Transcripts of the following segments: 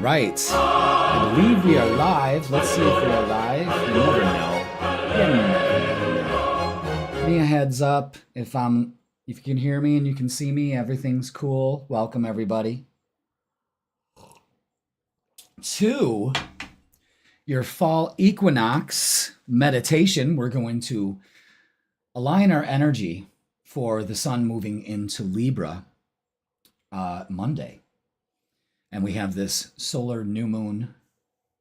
right. I believe we are live. Let's see if we are live. You never know. You never know. Give me a heads up if you can hear me and you can see me. Everything's cool. Welcome everybody to your Fall Equinox meditation. We're going to align our energy for the sun moving into Libra Monday. And we have this solar new moon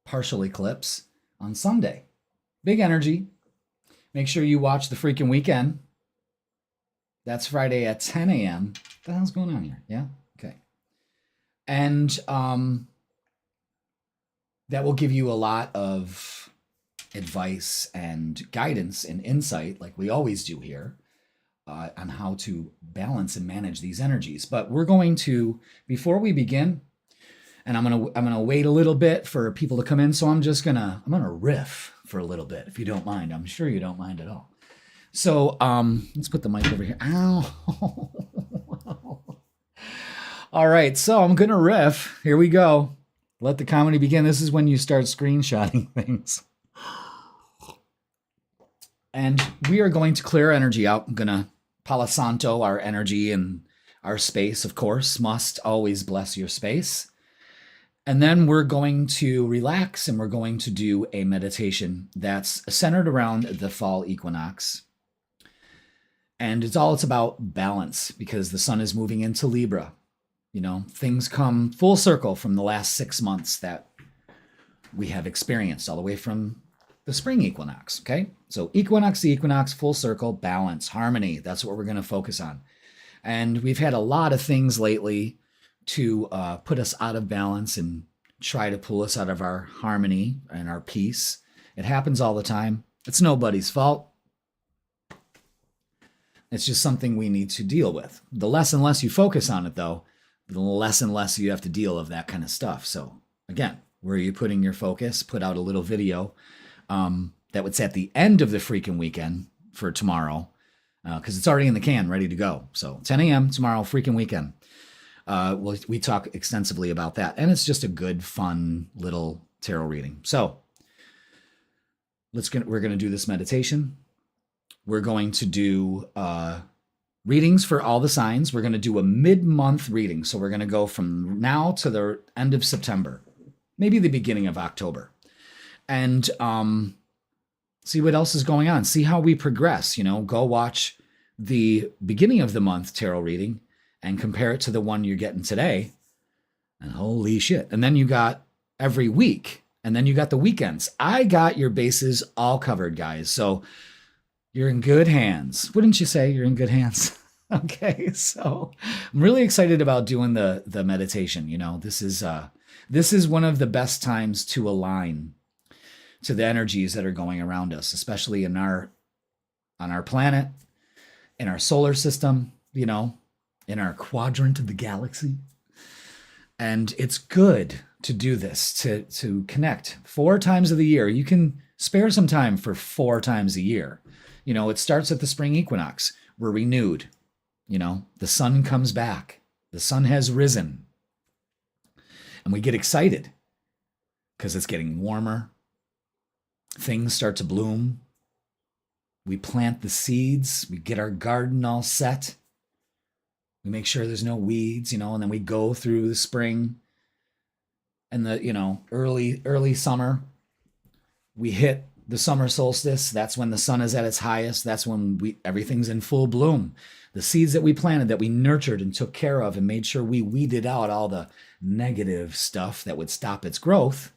partial eclipse on Sunday. Big energy. Make sure you watch the freaking weekend. That's Friday at 10 a.m. What the hell's going on here? Yeah? Okay. And that will give you a lot of advice and guidance and insight, like we always do here, on how to balance and manage these energies. But we're going to, before we begin, and I'm gonna wait a little bit for people to come in, so I'm gonna riff for a little bit, if you don't mind. I'm sure you don't mind at all. So let's put the mic over here. Ow. All right, so I'm gonna riff. Here we go. Let the comedy begin. This is when you start screenshotting things. And we are going to clear energy out. I'm gonna Palo Santo our energy and our space, of course. Must always bless your space. And then we're going to relax and we're going to do a meditation that's centered around the fall equinox. And it's about balance because the sun is moving into Libra. You know, things come full circle from the last 6 months that we have experienced, all the way from the spring equinox, okay? So equinox to equinox, full circle, balance, harmony. That's what we're going to focus on. And we've had a lot of things lately to put us out of balance and try to pull us out of our harmony and our peace. It happens all the time. It's nobody's fault. It's just something we need to deal with. The less and less you focus on it, though, the less and less you have to deal with that kind of stuff. So again, where are you putting your focus? Put out a little video that was at the end of the freaking weekend for tomorrow, because it's already in the can, ready to go. So 10 a.m. tomorrow, freaking weekend. We talk extensively about that, and it's just a good, fun little tarot reading. So we're going to do this meditation. We're going to do readings for all the signs. We're going to do a mid-month reading. So we're going to go from now to the end of September, maybe the beginning of October, and see what else is going on. See how we progress. You know, go watch the beginning of the month tarot reading and compare it to the one you're getting today. And holy shit. And then you got every week. And then you got the weekends. I got your bases all covered, guys. So you're in good hands. Wouldn't you say you're in good hands? Okay, so I'm really excited about doing the meditation. You know, this is one of the best times to align to the energies that are going around us, especially on our planet, in our solar system, you know, in our quadrant of the galaxy. And it's good to do this, to connect 4 times of the year. You can spare some time for 4 times a year. You know, it starts at the spring equinox. We're renewed. You know, the sun comes back. The sun has risen. And we get excited because it's getting warmer. Things start to bloom. We plant the seeds. We get our garden all set. We make sure there's no weeds, you know, and then we go through the spring and the, you know, early summer. We hit the summer solstice. That's when the sun is at its highest. That's when everything's in full bloom. The seeds that we planted, that we nurtured and took care of and made sure we weeded out all the negative stuff that would stop its growth.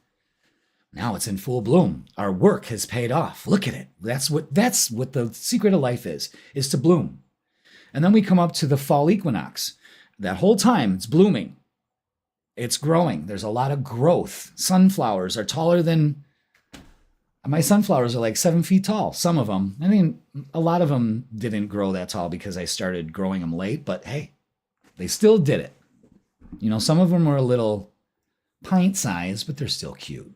Now it's in full bloom. Our work has paid off. Look at it. That's what the secret of life is to bloom. And then we come up to the fall equinox. That whole time it's blooming. It's growing. There's a lot of growth. Sunflowers are taller than, my sunflowers are like 7 feet tall. Some of them. I mean, a lot of them didn't grow that tall because I started growing them late, but hey, they still did it. You know, some of them were a little pint size, but they're still cute.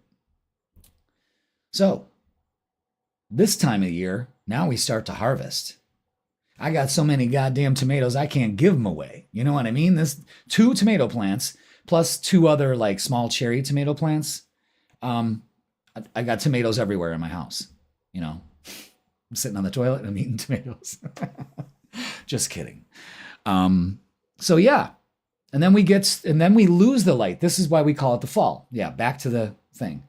So this time of year, now we start to harvest. I got so many goddamn tomatoes, I can't give them away. You know what I mean? This 2 tomato plants plus 2 other like small cherry tomato plants. I got tomatoes everywhere in my house. You know, I'm sitting on the toilet and I'm eating tomatoes. Just kidding. So yeah. And then we lose the light. This is why we call it the fall. Yeah, back to the thing.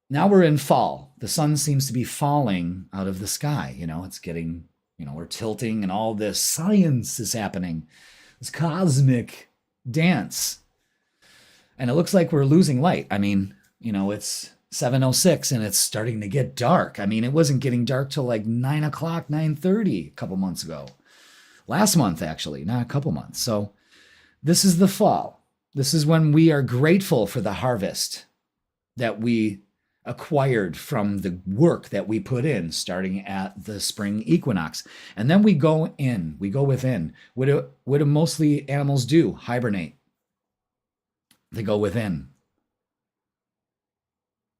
Now we're in fall. The sun seems to be falling out of the sky. You know, it's getting, we're tilting and all this science is happening. This cosmic dance. And it looks like we're losing light. I mean, it's 7:06 and it's starting to get dark. I mean, it wasn't getting dark till like 9 o'clock, 9:30 a couple months ago. Last month, actually, not a couple months. So this is the fall. This is when we are grateful for the harvest that we acquired from the work that we put in starting at the spring equinox. And then we go within. What do mostly animals do? Hibernate. They go within.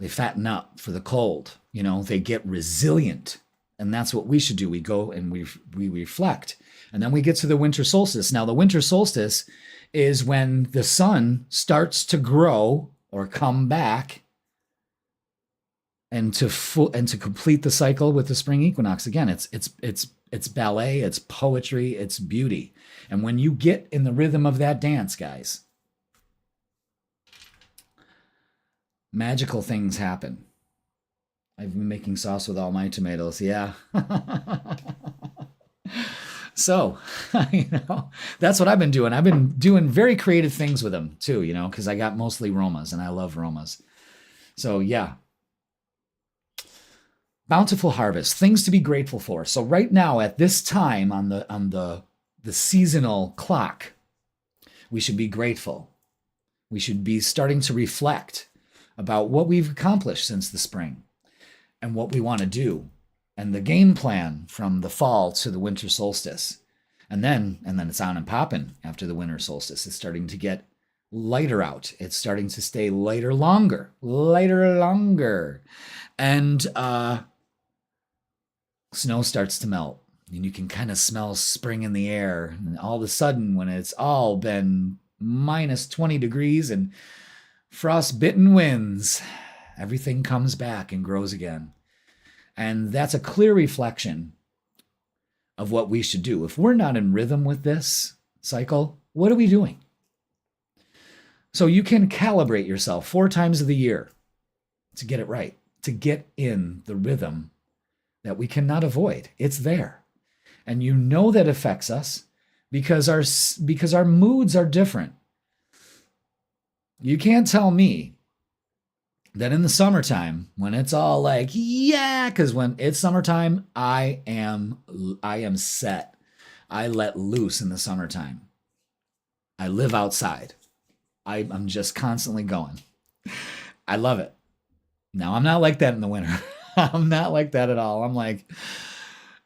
They fatten up for the cold. They get resilient. And that's what we should do. We go and we reflect. And then we get to the winter solstice. Now, the winter solstice is when the sun starts to grow or come back and to complete the cycle with the spring equinox. Again, it's ballet, it's poetry, it's beauty. And when you get in the rhythm of that dance, guys, magical things happen. I've been making sauce with all my tomatoes. Yeah. So, that's what I've been doing. I've been doing very creative things with them too, because I got mostly Romas and I love Romas. So yeah. Bountiful harvest, things to be grateful for. So right now at this time on the seasonal clock, we should be grateful. We should be starting to reflect about what we've accomplished since the spring and what we want to do and the game plan from the fall to the winter solstice. And then it's on and popping after the winter solstice. It's starting to get lighter out. It's starting to stay lighter longer. And snow starts to melt. And you can kind of smell spring in the air. And all of a sudden, when it's all been minus 20 degrees and frost-bitten winds, everything comes back and grows again. And that's a clear reflection of what we should do. If we're not in rhythm with this cycle, what are we doing? So you can calibrate yourself 4 times of the year to get it right, to get in the rhythm that we cannot avoid. It's there. And that affects us because our moods are different. You can't tell me that in the summertime, when it's all like, yeah, because when it's summertime, I am set. I let loose in the summertime. I live outside. I'm just constantly going. I love it. Now, I'm not like that in the winter. I'm not like that at all. I'm like,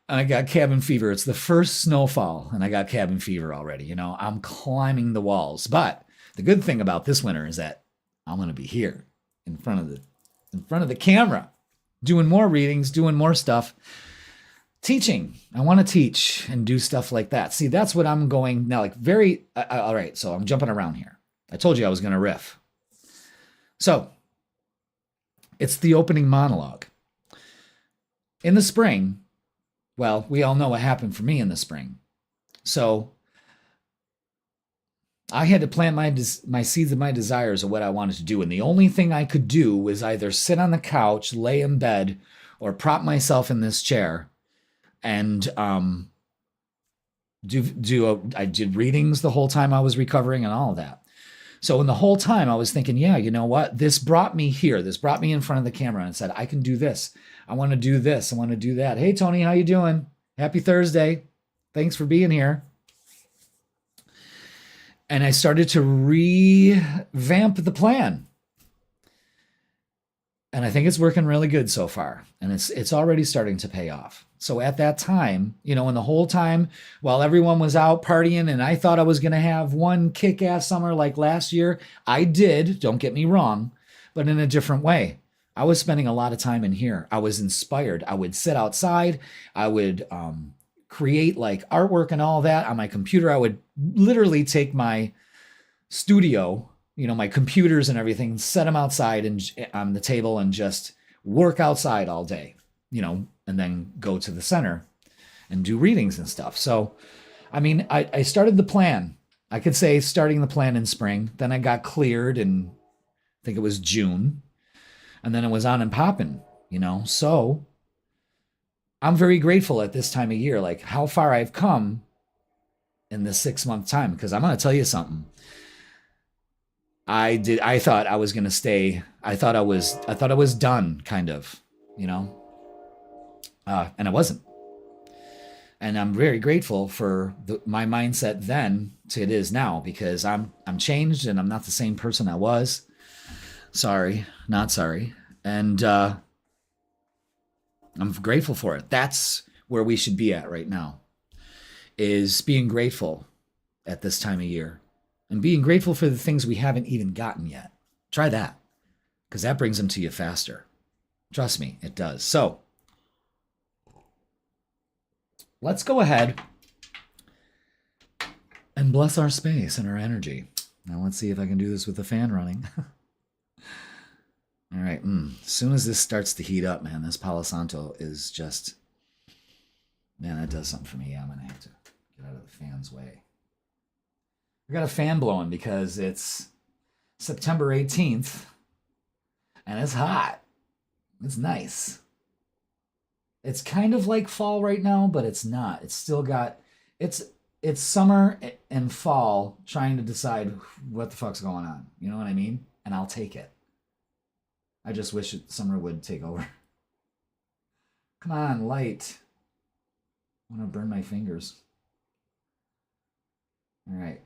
I got cabin fever. It's the first snowfall, and I got cabin fever already. I'm climbing the walls. But the good thing about this winter is that I'm going to be here in front of the camera, doing more readings, doing more stuff, teaching. I want to teach and do stuff like that. See, that's what I'm going now. Like all right. So I'm jumping around here. I told you I was going to riff. So it's the opening monologue. In the spring, well, we all know what happened for me in the spring. So I had to plant my seeds of my desires of what I wanted to do. And the only thing I could do was either sit on the couch, lay in bed, or prop myself in this chair and I did readings the whole time I was recovering and all of that. So in the whole time I was thinking, yeah, you know what? This brought me here. This brought me in front of the camera and said, I can do this. I want to do this. I want to do that. Hey, Tony, how you doing? Happy Thursday. Thanks for being here. And I started to revamp the plan. And I think it's working really good so far. And it's already starting to pay off. So at that time, and the whole time while everyone was out partying and I thought I was going to have one kick-ass summer like last year, I did, don't get me wrong, but in a different way. I was spending a lot of time in here. I was inspired. I would sit outside. I would create like artwork and all that on my computer. I would literally take my studio, my computers and everything, set them outside and on the table and just work outside all day, and then go to the center and do readings and stuff. So, I started the plan. I could say starting the plan in spring. Then I got cleared in, I think it was June. And then it was on and popping, So I'm very grateful at this time of year, like how far I've come in this 6-month time. Because I'm going to tell you something. I thought I was going to stay. I thought I was done, kind of, and I wasn't. And I'm very grateful for my mindset then to it is now, because I'm changed and I'm not the same person I was. Sorry, not sorry. And I'm grateful for it. That's where we should be at right now, is being grateful at this time of year and being grateful for the things we haven't even gotten yet. Try that, because that brings them to you faster. Trust me, it does. So let's go ahead and bless our space and our energy. Now let's see if I can do this with the fan running. All right. As soon as this starts to heat up, man, this Palo Santo is just, man, that does something for me. I'm going to have to get out of the fan's way. I got a fan blowing because it's September 18th and it's hot. It's nice. It's kind of like fall right now, but it's not. It's still got, it's summer and fall trying to decide what the fuck's going on. You know what I mean? And I'll take it. I just wish summer would take over. Come on, light. I want to burn my fingers. All right.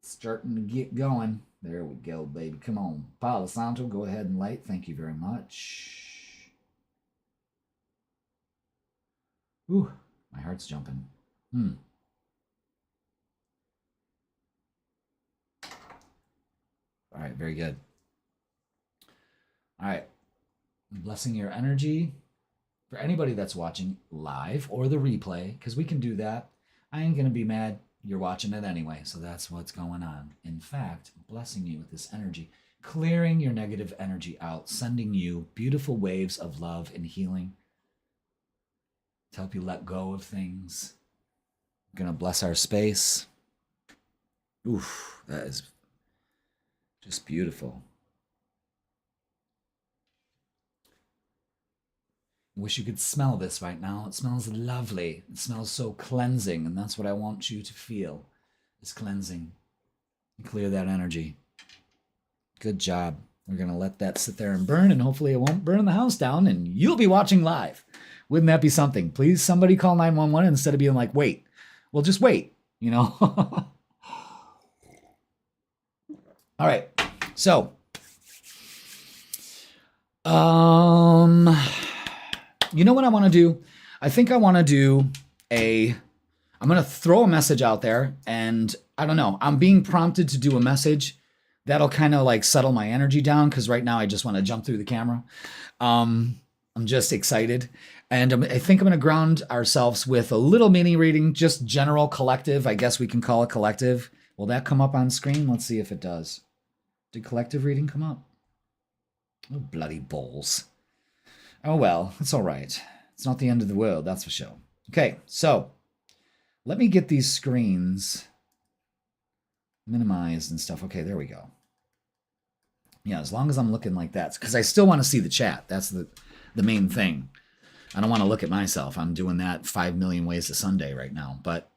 Starting to get going. There we go, baby. Come on. Palo Santo, go ahead and light. Thank you very much. Ooh, my heart's jumping. All right, very good. All right, I'm blessing your energy. For anybody that's watching live or the replay, because we can do that, I ain't going to be mad. You're watching it anyway, so that's what's going on. In fact, blessing you with this energy, clearing your negative energy out, sending you beautiful waves of love and healing to help you let go of things. I'm going to bless our space. Oof, that is just beautiful. Wish you could smell this right now. It smells lovely. It smells so cleansing, and that's what I want you to feel, is cleansing. Clear that energy. Good job. We're going to let that sit there and burn, and hopefully it won't burn the house down, and you'll be watching live. Wouldn't that be something? Please, somebody call 911 instead of being like, wait. Well, just wait, All right. So, you know what I want to do? I think I want to do I'm going to throw a message out there, and I don't know. I'm being prompted to do a message that'll kind of like settle my energy down, because right now I just want to jump through the camera. I'm just excited. And I think I'm going to ground ourselves with a little mini reading, just general collective. I guess we can call it collective. Will that come up on screen? Let's see if it does. Did collective reading come up? Oh, bloody balls. Oh, well, it's all right. It's not the end of the world, that's for sure. Okay, so let me get these screens minimized and stuff. Okay, there we go. Yeah, as long as I'm looking like that, because I still want to see the chat. That's the main thing. I don't want to look at myself. I'm doing that 5 million ways to Sunday right now, but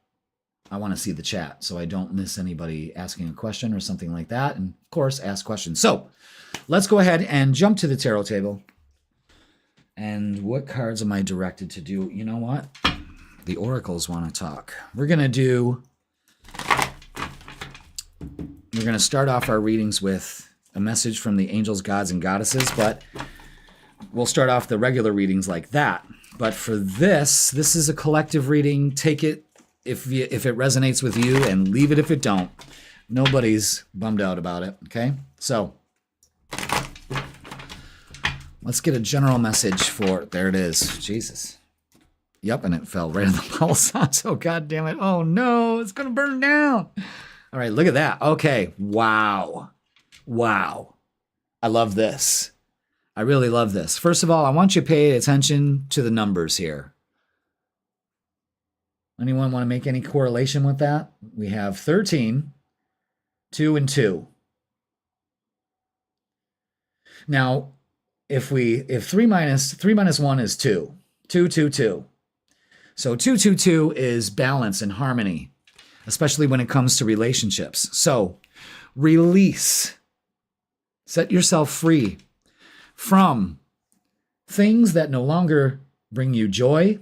I want to see the chat so I don't miss anybody asking a question or something like that. And of course, ask questions. So let's go ahead and jump to the tarot table. And what cards am I directed to do? You know what? The oracles want to talk. We're going to start off our readings with a message from the angels, gods, and goddesses, but we'll start off the regular readings like that. But for this is a collective reading. Take it if it resonates with you, and leave it if it don't. Nobody's bummed out about it, okay? So let's get a general message for, there it is. Jesus. Yep, and it fell right in the Palo Santo. God damn it. Oh no, it's going to burn down. All right, look at that. Okay, wow. Wow. I love this. I really love this. First of all, I want you to pay attention to the numbers here. Anyone want to make any correlation with that? We have 13, 2, and 2. Now, if 3 minus 1 is 2, 2, 2, 2. So 2, 2, 2 is balance and harmony, especially when it comes to relationships. So release. Set yourself free from things that no longer bring you joy,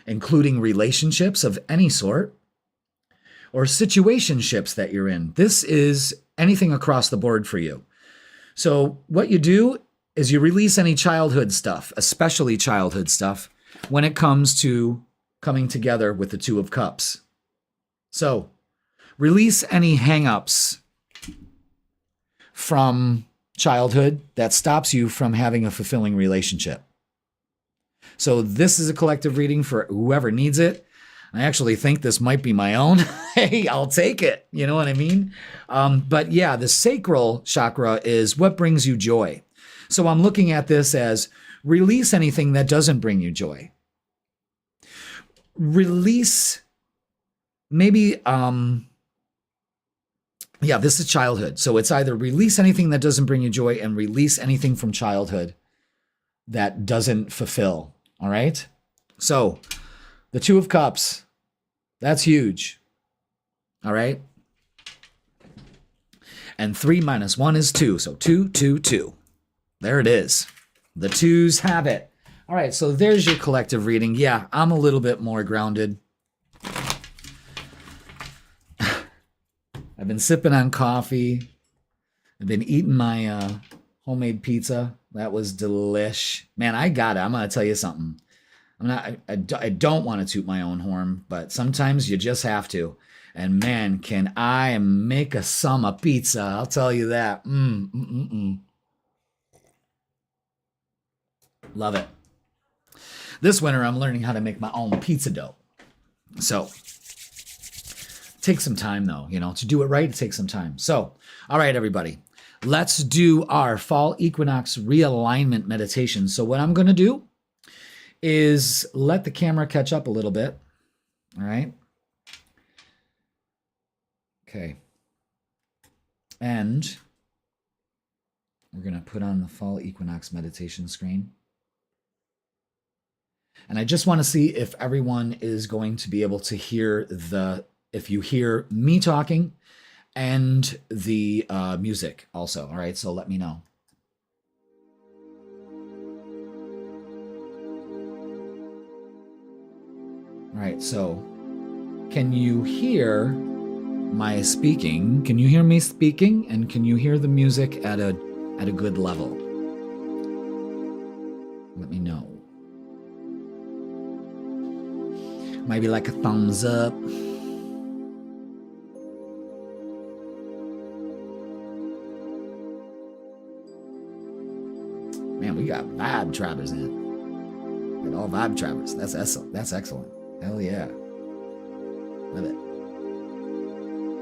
including relationships of any sort, or situationships that you're in. This is anything across the board for you. So what you do is you release any childhood stuff, especially childhood stuff, when it comes to coming together with the Two of Cups. So release any hang-ups from childhood that stops you from having a fulfilling relationship. So this is a collective reading for whoever needs it. I actually think this might be my own. Hey, I'll take it. You know what I mean? But yeah, the sacral chakra is what brings you joy. So I'm looking at this as release anything that doesn't bring you joy. Release maybe, this is childhood. So it's either release anything that doesn't bring you joy and release anything from childhood that doesn't fulfill. All right? So the Two of Cups, that's huge. All right? And 3 minus 1 is 2. So 2, 2, 2. There it is. The twos have it. All right, so there's your collective reading. Yeah, I'm a little bit more grounded. I've been sipping on coffee. I've been eating my homemade pizza. That was delish. Man, I got it. I'm going to tell you something. I don't want to toot my own horn, but sometimes you just have to. And man, can I make a summer pizza. I'll tell you that. Love it. This winter, I'm learning how to make my own pizza dough. So take some time though, to do it right, it takes some time. So, all right, everybody, let's do our Fall Equinox Realignment Meditation. So what I'm going to do is let the camera catch up a little bit. All right. Okay. And we're going to put on the Fall Equinox Meditation screen. And I just want to see if everyone is going to be able to hear if you hear me talking and the music also. All right, so let me know. All right, so can you hear my speaking? Can you hear me speaking? And can you hear the music at a good level? Let me know. Maybe like a thumbs up. Man, we got vibe trappers in. We got all vibe trappers. That's excellent. Hell yeah. Love it.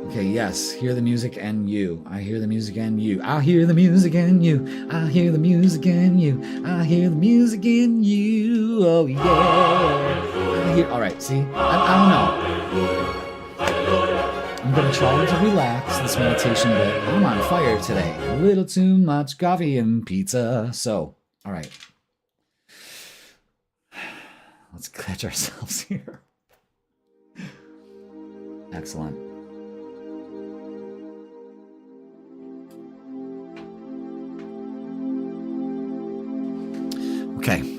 Okay, yes. Hear the music and you. I hear the music and you. I hear the music and you. I hear the music and you. I hear the music and you. Oh yeah. All right, see? I don't know. I'm going to try to relax this meditation, but I'm on fire today. A little too much coffee and pizza. So, all right. Let's catch ourselves here. Excellent. Okay.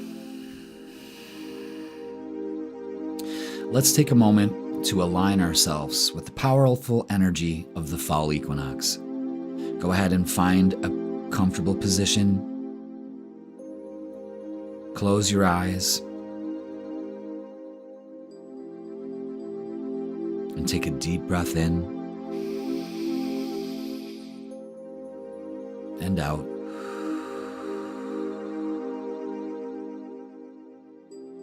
Let's take a moment to align ourselves with the powerful energy of the fall equinox. Go ahead and find a comfortable position. Close your eyes. And take a deep breath in and out.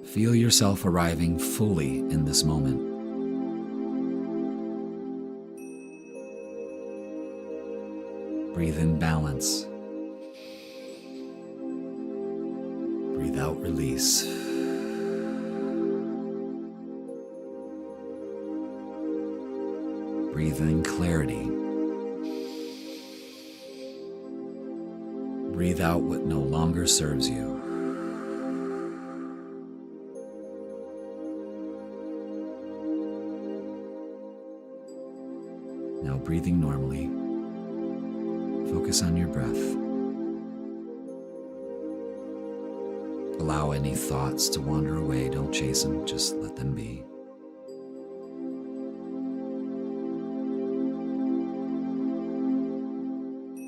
Feel yourself arriving fully in this moment. Breathe in balance. Breathe out release. Breathe in clarity. Breathe out what no longer serves you. Now breathing normally, focus on your breath. Allow any thoughts to wander away. Don't chase them, just let them be.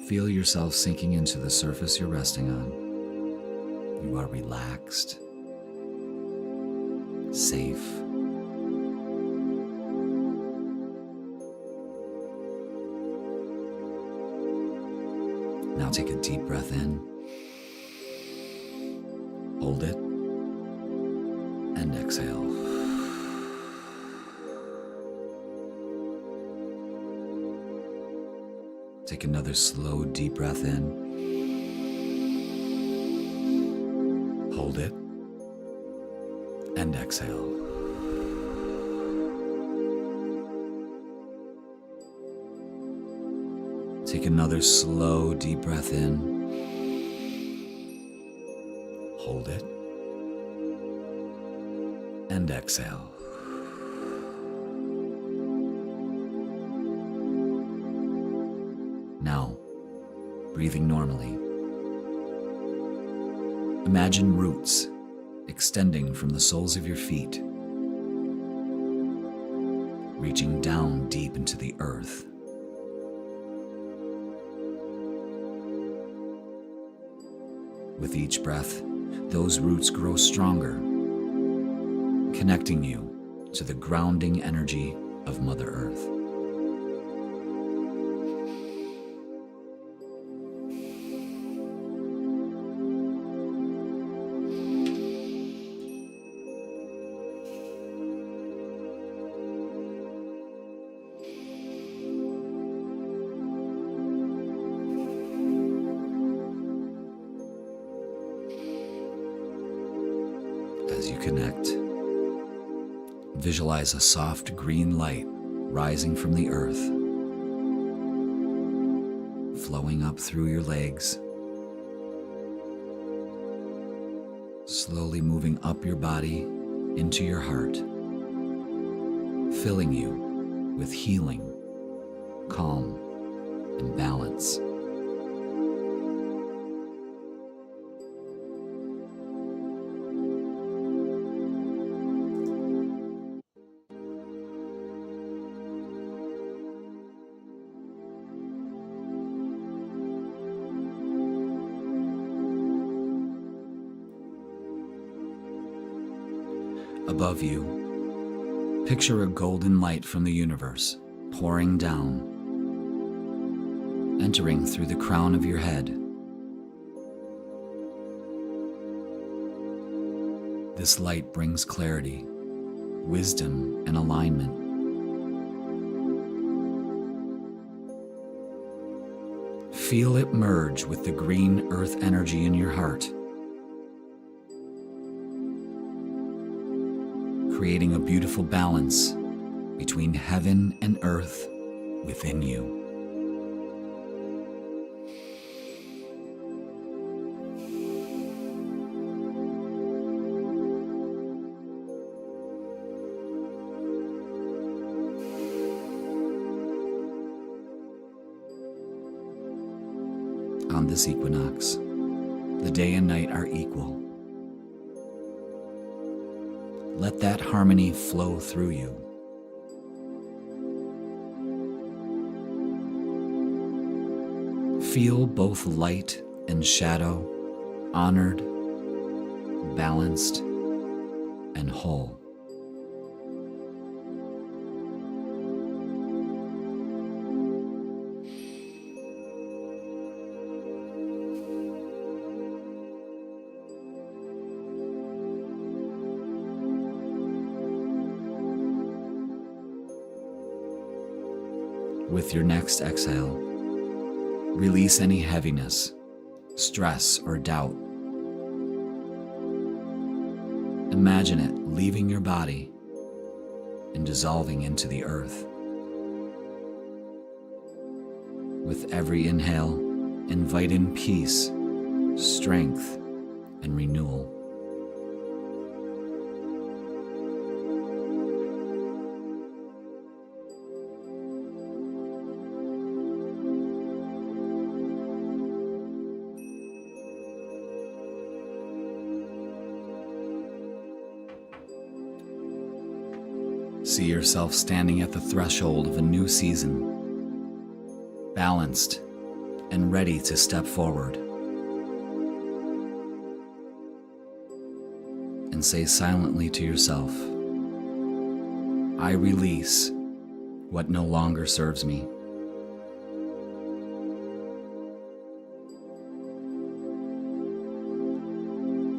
Feel yourself sinking into the surface you're resting on. You are relaxed, safe. Now take a deep breath in, hold it, and exhale. Take another slow, deep breath in, hold it, and exhale. Take another slow, deep breath in, hold it, and exhale. Now, breathing normally. Imagine roots extending from the soles of your feet, reaching down deep into the earth. With each breath, those roots grow stronger, connecting you to the grounding energy of Mother Earth. As you connect, visualize a soft green light rising from the earth, flowing up through your legs, slowly moving up your body into your heart, filling you with healing, calm, and balance. Above you, picture a golden light from the universe pouring down, entering through the crown of your head. This light brings clarity, wisdom, and alignment. Feel it merge with the green earth energy in your heart, creating a beautiful balance between heaven and earth within you. On this equinox, the day and night are equal. Let that harmony flow through you. Feel both light and shadow honored, balanced, and whole. With your next exhale, Release any heaviness, stress, or doubt. Imagine it leaving your body and dissolving into the earth. With every inhale, invite in peace, strength, and renewal. See yourself standing at the threshold of a new season, balanced and ready to step forward. And say silently to yourself, I release what no longer serves me.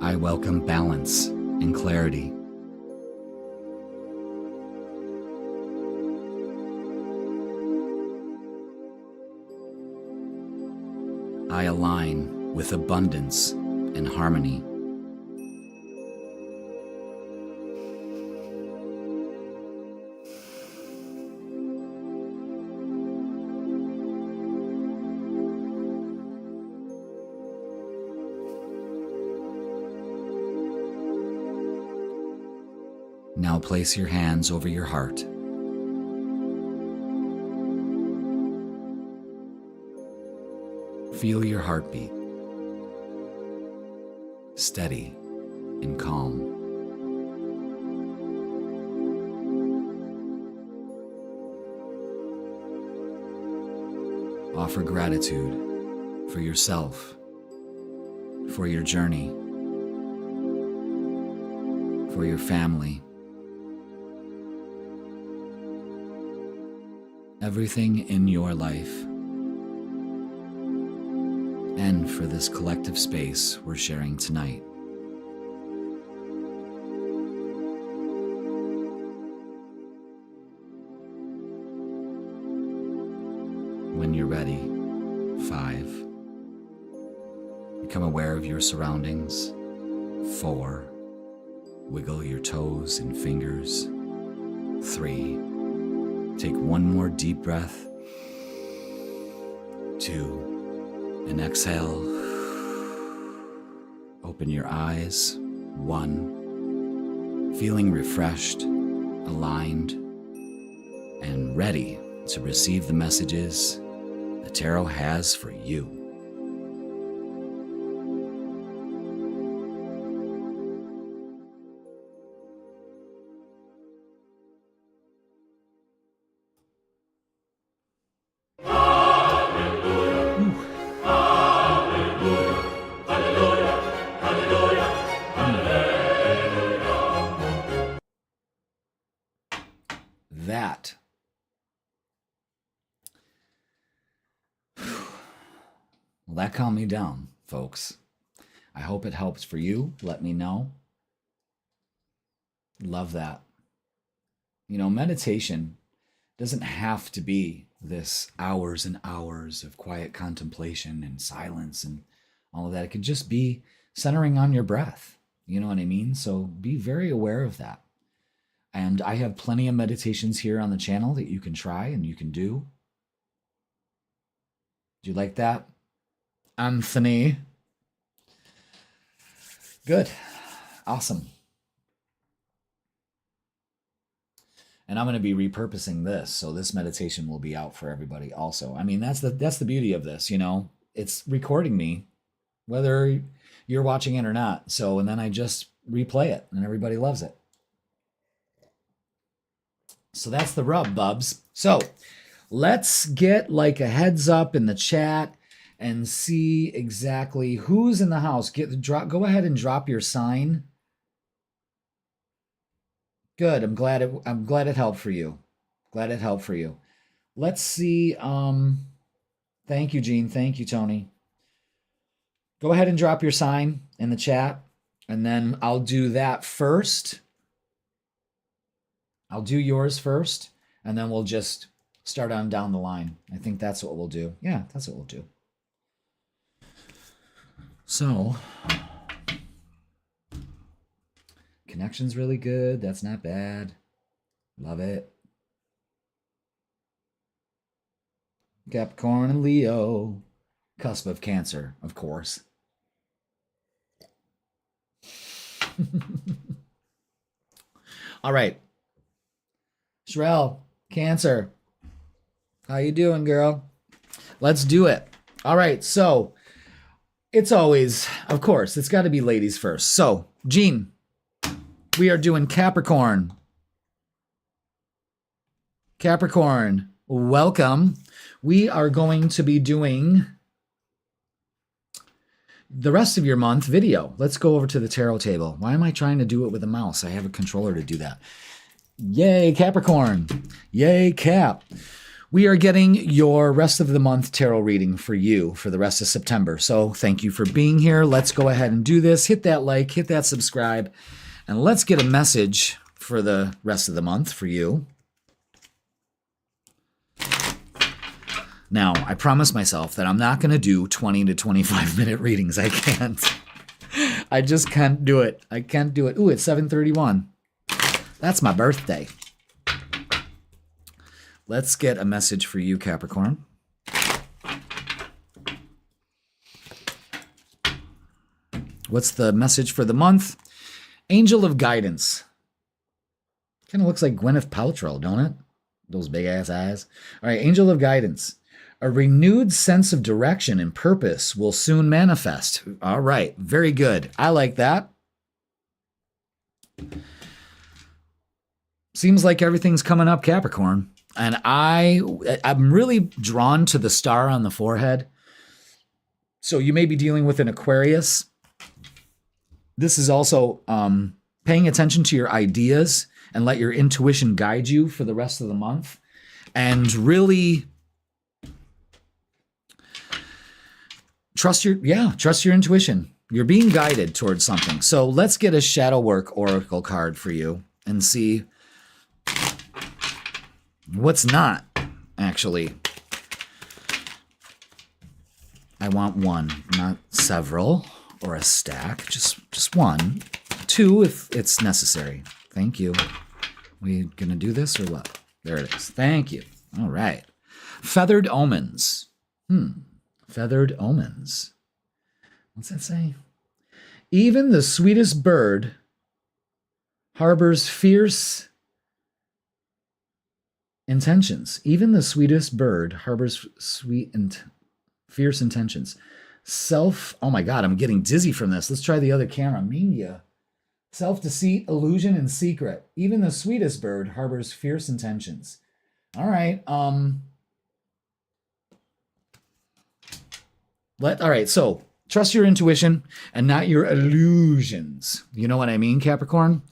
I welcome balance and clarity. I align with abundance and harmony. Now place your hands over your heart. Feel your heartbeat, steady and calm. Offer gratitude for yourself, for your journey, for your family, everything in your life, and for this collective space we're sharing tonight. When you're ready, 5, become aware of your surroundings. 4, wiggle your toes and fingers. 3, take one more deep breath. 2, and exhale. Open your eyes. 1, feeling refreshed, aligned, and ready to receive the messages the tarot has for you. Well, that calmed me down, folks. I hope it helps for you. Let me know. Love that. You know, meditation doesn't have to be this hours and hours of quiet contemplation and silence and all of that. It could just be centering on your breath. You know what I mean? So be very aware of that. And I have plenty of meditations here on the channel that you can try and you can do. Do you like that, Anthony? Good. Awesome. And I'm going to be repurposing this, so this meditation will be out for everybody also. I mean, that's the beauty of this, you know. It's recording me, whether you're watching it or not. So, and then I just replay it, and everybody loves it. So that's the rub, bubs. So let's get like a heads up in the chat and see exactly who's in the house. Go ahead and drop your sign. Good. I'm glad it helped for you. Glad it helped for you. Let's see. Thank you, Jean. Thank you, Tony. Go ahead and drop your sign in the chat, and then I'll do that first. I'll do yours first, and then we'll just start on down the line. I think that's what we'll do. Yeah, that's what we'll do. So, connection's really good. That's not bad. Love it. Capricorn and Leo. Cusp of Cancer, of course. All right. Shrell, Cancer. How you doing, girl? Let's do it. All right, so it's always, of course, it's got to be ladies first. So, Jean, we are doing Capricorn. Capricorn, welcome. We are going to be doing the rest of your month video. Let's go over to the tarot table. Why am I trying to do it with a mouse? I have a controller to do that. Yay, Capricorn. Yay, Cap. We are getting your rest of the month tarot reading for you for the rest of September. So thank you for being here. Let's go ahead and do this. Hit that like, hit that subscribe, and let's get a message for the rest of the month for you. Now, I promised myself that I'm not going to do 20 to 25-minute readings. I can't. I just can't do it. I can't do it. Ooh, it's 7:31. That's my birthday. Let's get a message for you, Capricorn. What's the message for the month? Angel of Guidance. Kind of looks like Gwyneth Paltrow, don't it? Those big-ass eyes. All right, Angel of Guidance. A renewed sense of direction and purpose will soon manifest. All right, very good. I like that. Seems like everything's coming up, Capricorn. And I'm really drawn to the star on the forehead. So you may be dealing with an Aquarius. This is also paying attention to your ideas and let your intuition guide you for the rest of the month. And really trust your intuition. You're being guided towards something. So let's get a shadow work oracle card for you and see what's not actually. I want one, not several or a stack, just one. Two if it's necessary. Thank you. We gonna do this or what? There it is. Thank you. All right. Feathered omens. Feathered omens. What's that say? Even the sweetest bird harbors fierce intentions. Even the sweetest bird harbors fierce intentions. Oh my God, I'm getting dizzy from this. Let's try the other camera. Mania. Self-deceit, illusion, and secret. Even the sweetest bird harbors fierce intentions. All right. All right, so trust your intuition and not your illusions. You know what I mean, Capricorn?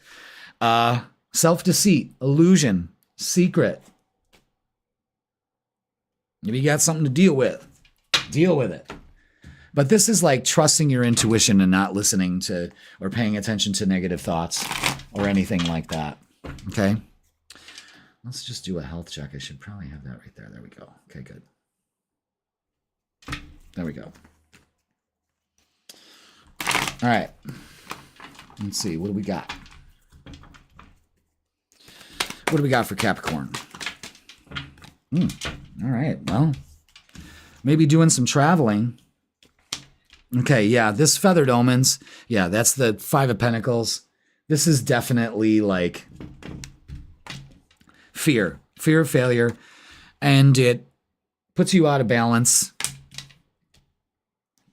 Self-deceit, illusion, secret. Maybe you got something to deal with. Deal with it. But this is like trusting your intuition and not listening to or paying attention to negative thoughts or anything like that. Okay? Let's just do a health check. I should probably have that right there. There we go. Okay, good. There we go. All right. Let's see. What do we got? What do we got for Capricorn? All right. Well, maybe doing some traveling. Okay, yeah, this feathered omens. Yeah, that's the Five of Pentacles. This is definitely like fear of failure. And it puts you out of balance.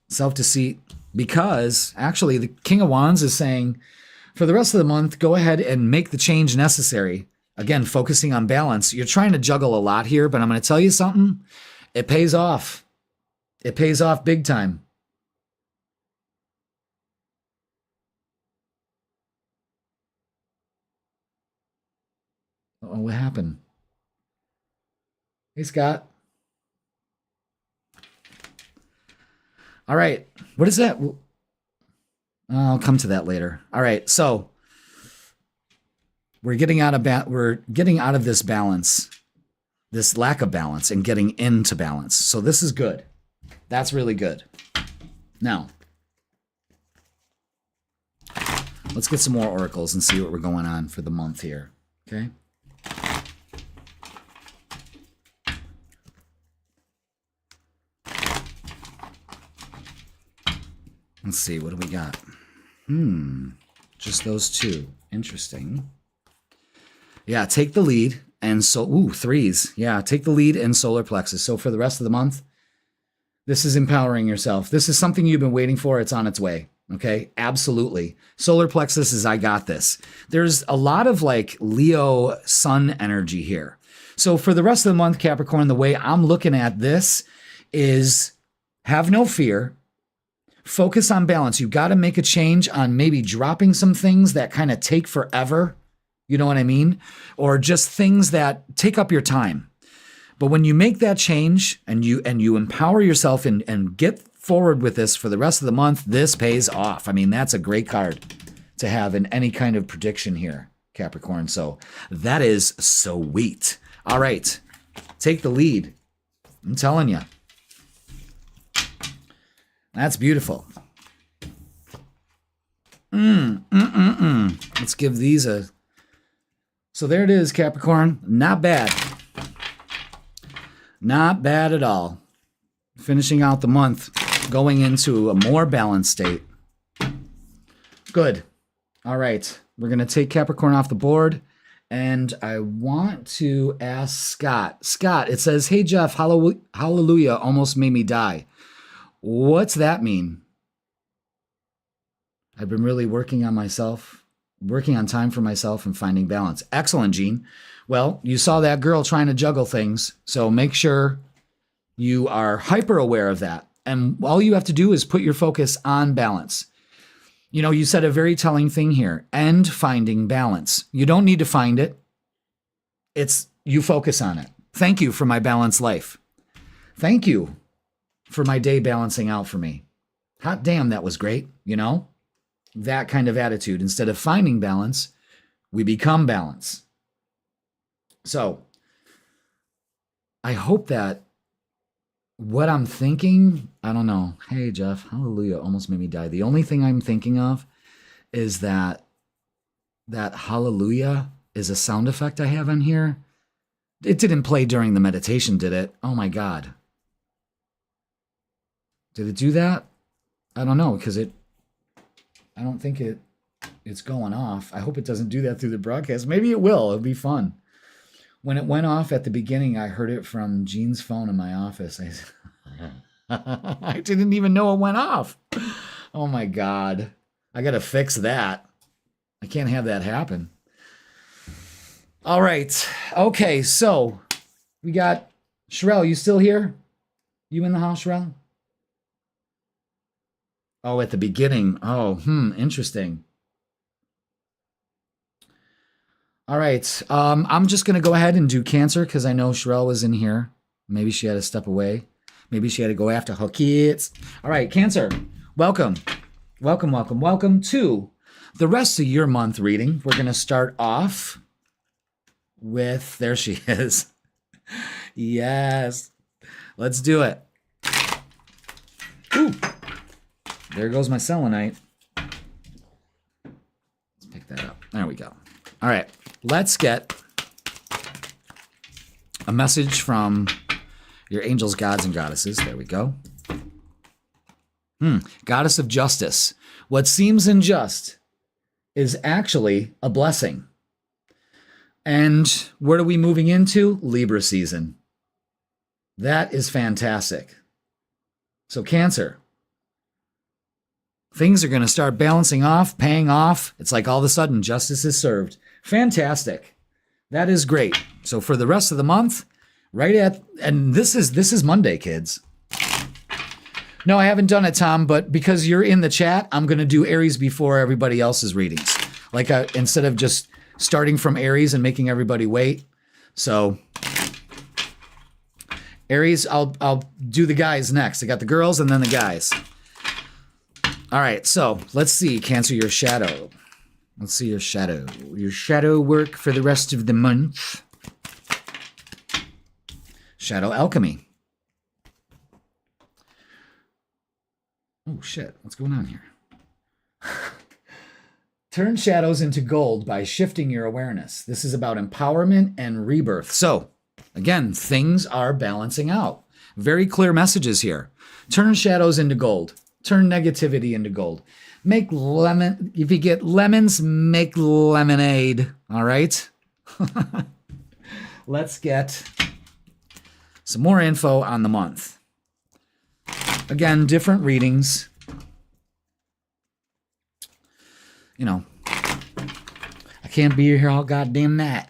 Self-deceit. Because actually the King of Wands is saying for the rest of the month, go ahead and make the change necessary. Again, focusing on balance. You're trying to juggle a lot here, but I'm going to tell you something. It pays off. It pays off big time. Oh, what happened? Hey, Scott. All right. What is that? I'll come to that later. All right. So we're getting out of this balance, this lack of balance, and getting into balance. So this is good. That's really good. Now, Let's get some more oracles and see what we're going on for the month here. Okay. Let's see, what do we got? Just those two. Interesting. Yeah, take the lead and threes. Yeah, take the lead in solar plexus. So for the rest of the month, this is empowering yourself. This is something you've been waiting for. It's on its way. Okay, absolutely. Solar plexus is I got this. There's a lot of like Leo sun energy here. So for the rest of the month, Capricorn, the way I'm looking at this is have no fear. Focus on balance. You got to make a change on maybe dropping some things that kind of take forever. You know what I mean? Or just things that take up your time. But when you make that change and you empower yourself and get forward with this for the rest of the month, this pays off. I mean, that's a great card to have in any kind of prediction here, Capricorn. So that is sweet. All right. Take the lead. I'm telling you. That's beautiful. Let's give these a... So there it is, Capricorn. Not bad. Not bad at all. Finishing out the month, going into a more balanced state. Good. All right. We're going to take Capricorn off the board. And I want to ask Scott. Scott, it says, hey, Jeff, hallelujah almost made me die. What's that mean? I've been really working on myself, working on time for myself and finding balance. Excellent, Gene. Well, you saw that girl trying to juggle things, so make sure you are hyper aware of that. And all you have to do is put your focus on balance. You know, you said a very telling thing here, and finding balance. You don't need to find it. It's you focus on it. Thank you for my balanced life. Thank you for my day balancing out for me. Hot damn, that was great, you know? That kind of attitude. Instead of finding balance, we become balance. So, I hope that what I'm thinking, I don't know. Hey, Jeff, hallelujah almost made me die. The only thing I'm thinking of is that hallelujah is a sound effect I have on here. It didn't play during the meditation, did it? Oh my God. Did it do that? I don't know, because I don't think it's going off. I hope it doesn't do that through the broadcast. Maybe it will. It'll be fun. When it went off at the beginning, I heard it from Jean's phone in my office. I didn't even know it went off. Oh my God. I got to fix that. I can't have that happen. All right. Okay, so we got Sherelle. You still here? You in the house, Sherelle? Oh, at the beginning. Oh, interesting. All right. I'm just going to go ahead and do Cancer because I know Sherelle was in here. Maybe she had to step away. Maybe she had to go after her kids. All right, Cancer, welcome. Welcome, welcome, welcome to the rest of your month reading. We're going to start off with, there she is. Yes. Let's do it. Ooh. There goes my selenite. Let's pick that up. There we go. All right. Let's get a message from your angels, gods, and goddesses. There we go. Goddess of justice. What seems unjust is actually a blessing. And what are we moving into? Libra season. That is fantastic. So Cancer, things are going to start balancing off, paying off. It's like all of a sudden justice is served. Fantastic. That is great. So for the rest of the month, and this is Monday, kids. No, I haven't done it, Tom, but because you're in the chat, I'm going to do Aries before everybody else's readings. Like instead of just starting from Aries and making everybody wait. So Aries, I'll do the guys next. I got the girls and then the guys. All right, so let's see, Cancer, your shadow. Let's see your shadow. Your shadow work for the rest of the month. Shadow alchemy. Oh, shit. What's going on here? Turn shadows into gold by shifting your awareness. This is about empowerment and rebirth. So, again, things are balancing out. Very clear messages here. Turn shadows into gold. Turn negativity into gold. Make lemon. If you get lemons, make lemonade. All right? Let's get some more info on the month. Again, different readings. You know, I can't be here all goddamn night.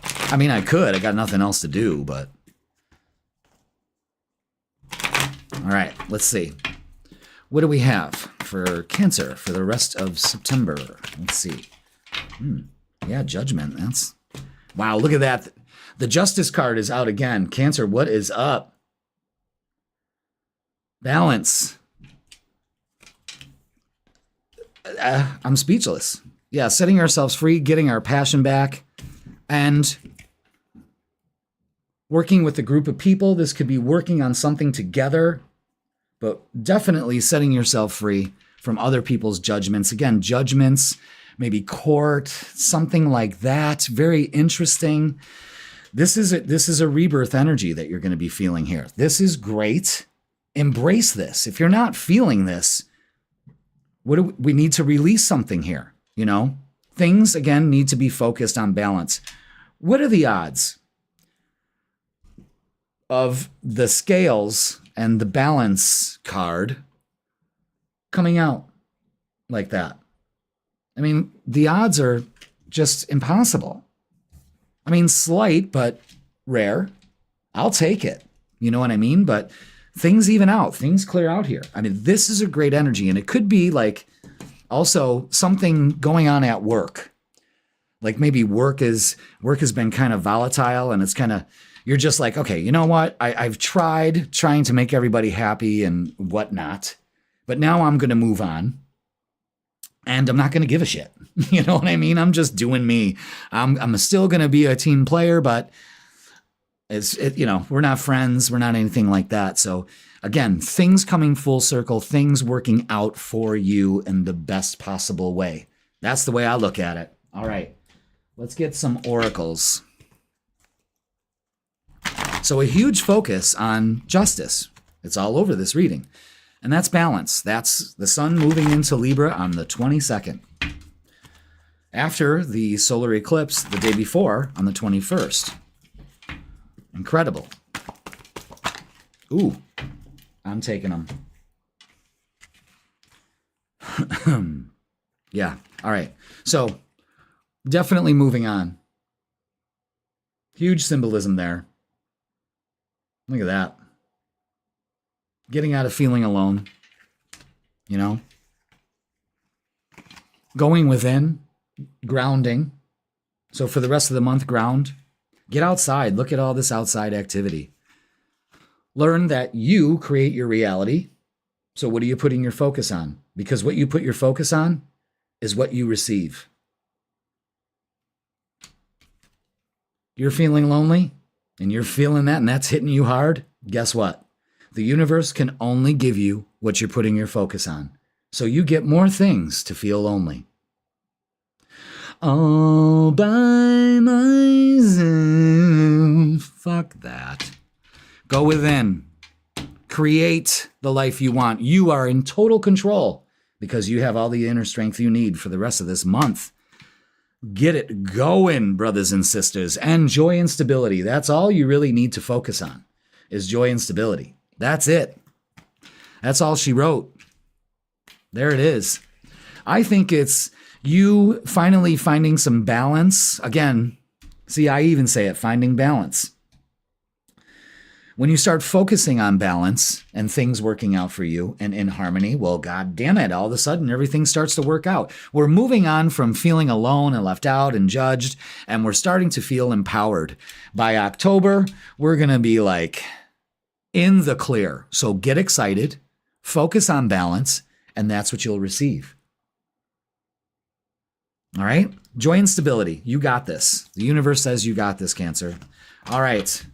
I mean, I could. I got nothing else to do, but... All right, let's see. What do we have for Cancer for the rest of September? Let's see. Yeah, Judgment. That's... Wow, look at that. The Justice card is out again. Cancer, what is up? Balance. I'm speechless. Yeah, setting ourselves free, getting our passion back, and working with a group of people. This could be working on something together, but definitely setting yourself free from other people's judgments. Again, judgments, maybe court, something like that. Very interesting. This is a rebirth energy that you're going to be feeling here. This is great. Embrace this. If you're not feeling this, we need to release something here, you know? Things, again, need to be focused on balance. What are the odds of the scales and the balance card coming out like that? I mean, the odds are just impossible. I mean, slight, but rare. I'll take it. You know what I mean? But things even out. Things clear out here. I mean, this is a great energy, and it could be like also something going on at work. Like maybe work has been kind of volatile, and it's kind of, you're just like, okay, you know what? I've tried trying to make everybody happy and whatnot, but now I'm going to move on, and I'm not going to give a shit. You know what I mean? I'm just doing me. I'm still going to be a team player, but we're not friends. We're not anything like that. So again, things coming full circle, things working out for you in the best possible way. That's the way I look at it. All right, let's get some oracles. So a huge focus on justice. It's all over this reading. And that's balance. That's the sun moving into Libra on the 22nd. After the solar eclipse the day before on the 21st. Incredible. Ooh, I'm taking them. Yeah, all right. So definitely moving on. Huge symbolism there. Look at that. Getting out of feeling alone. You know? Going within. Grounding. So for the rest of the month, ground. Get outside. Look at all this outside activity. Learn that you create your reality. So what are you putting your focus on? Because what you put your focus on is what you receive. You're feeling lonely and you're feeling that and that's hitting you hard. Guess what? The universe can only give you what you're putting your focus on. So you get more things to feel lonely. All by myself. Fuck that. Go within. Create the life you want. You are in total control because you have all the inner strength you need for the rest of this month. Get it going, brothers and sisters. And joy and stability. That's all you really need to focus on is joy and stability. That's it. That's all she wrote. There it is. I think it's you finally finding some balance. Again, see, I even say it, finding balance. When you start focusing on balance and things working out for you and in harmony, well, God damn it, all of a sudden everything starts to work out. We're moving on from feeling alone and left out and judged, and we're starting to feel empowered. By October, we're going to be like in the clear. So get excited, focus on balance, and that's what you'll receive. All right? Joy and stability. You got this. The universe says you got this, Cancer. All right.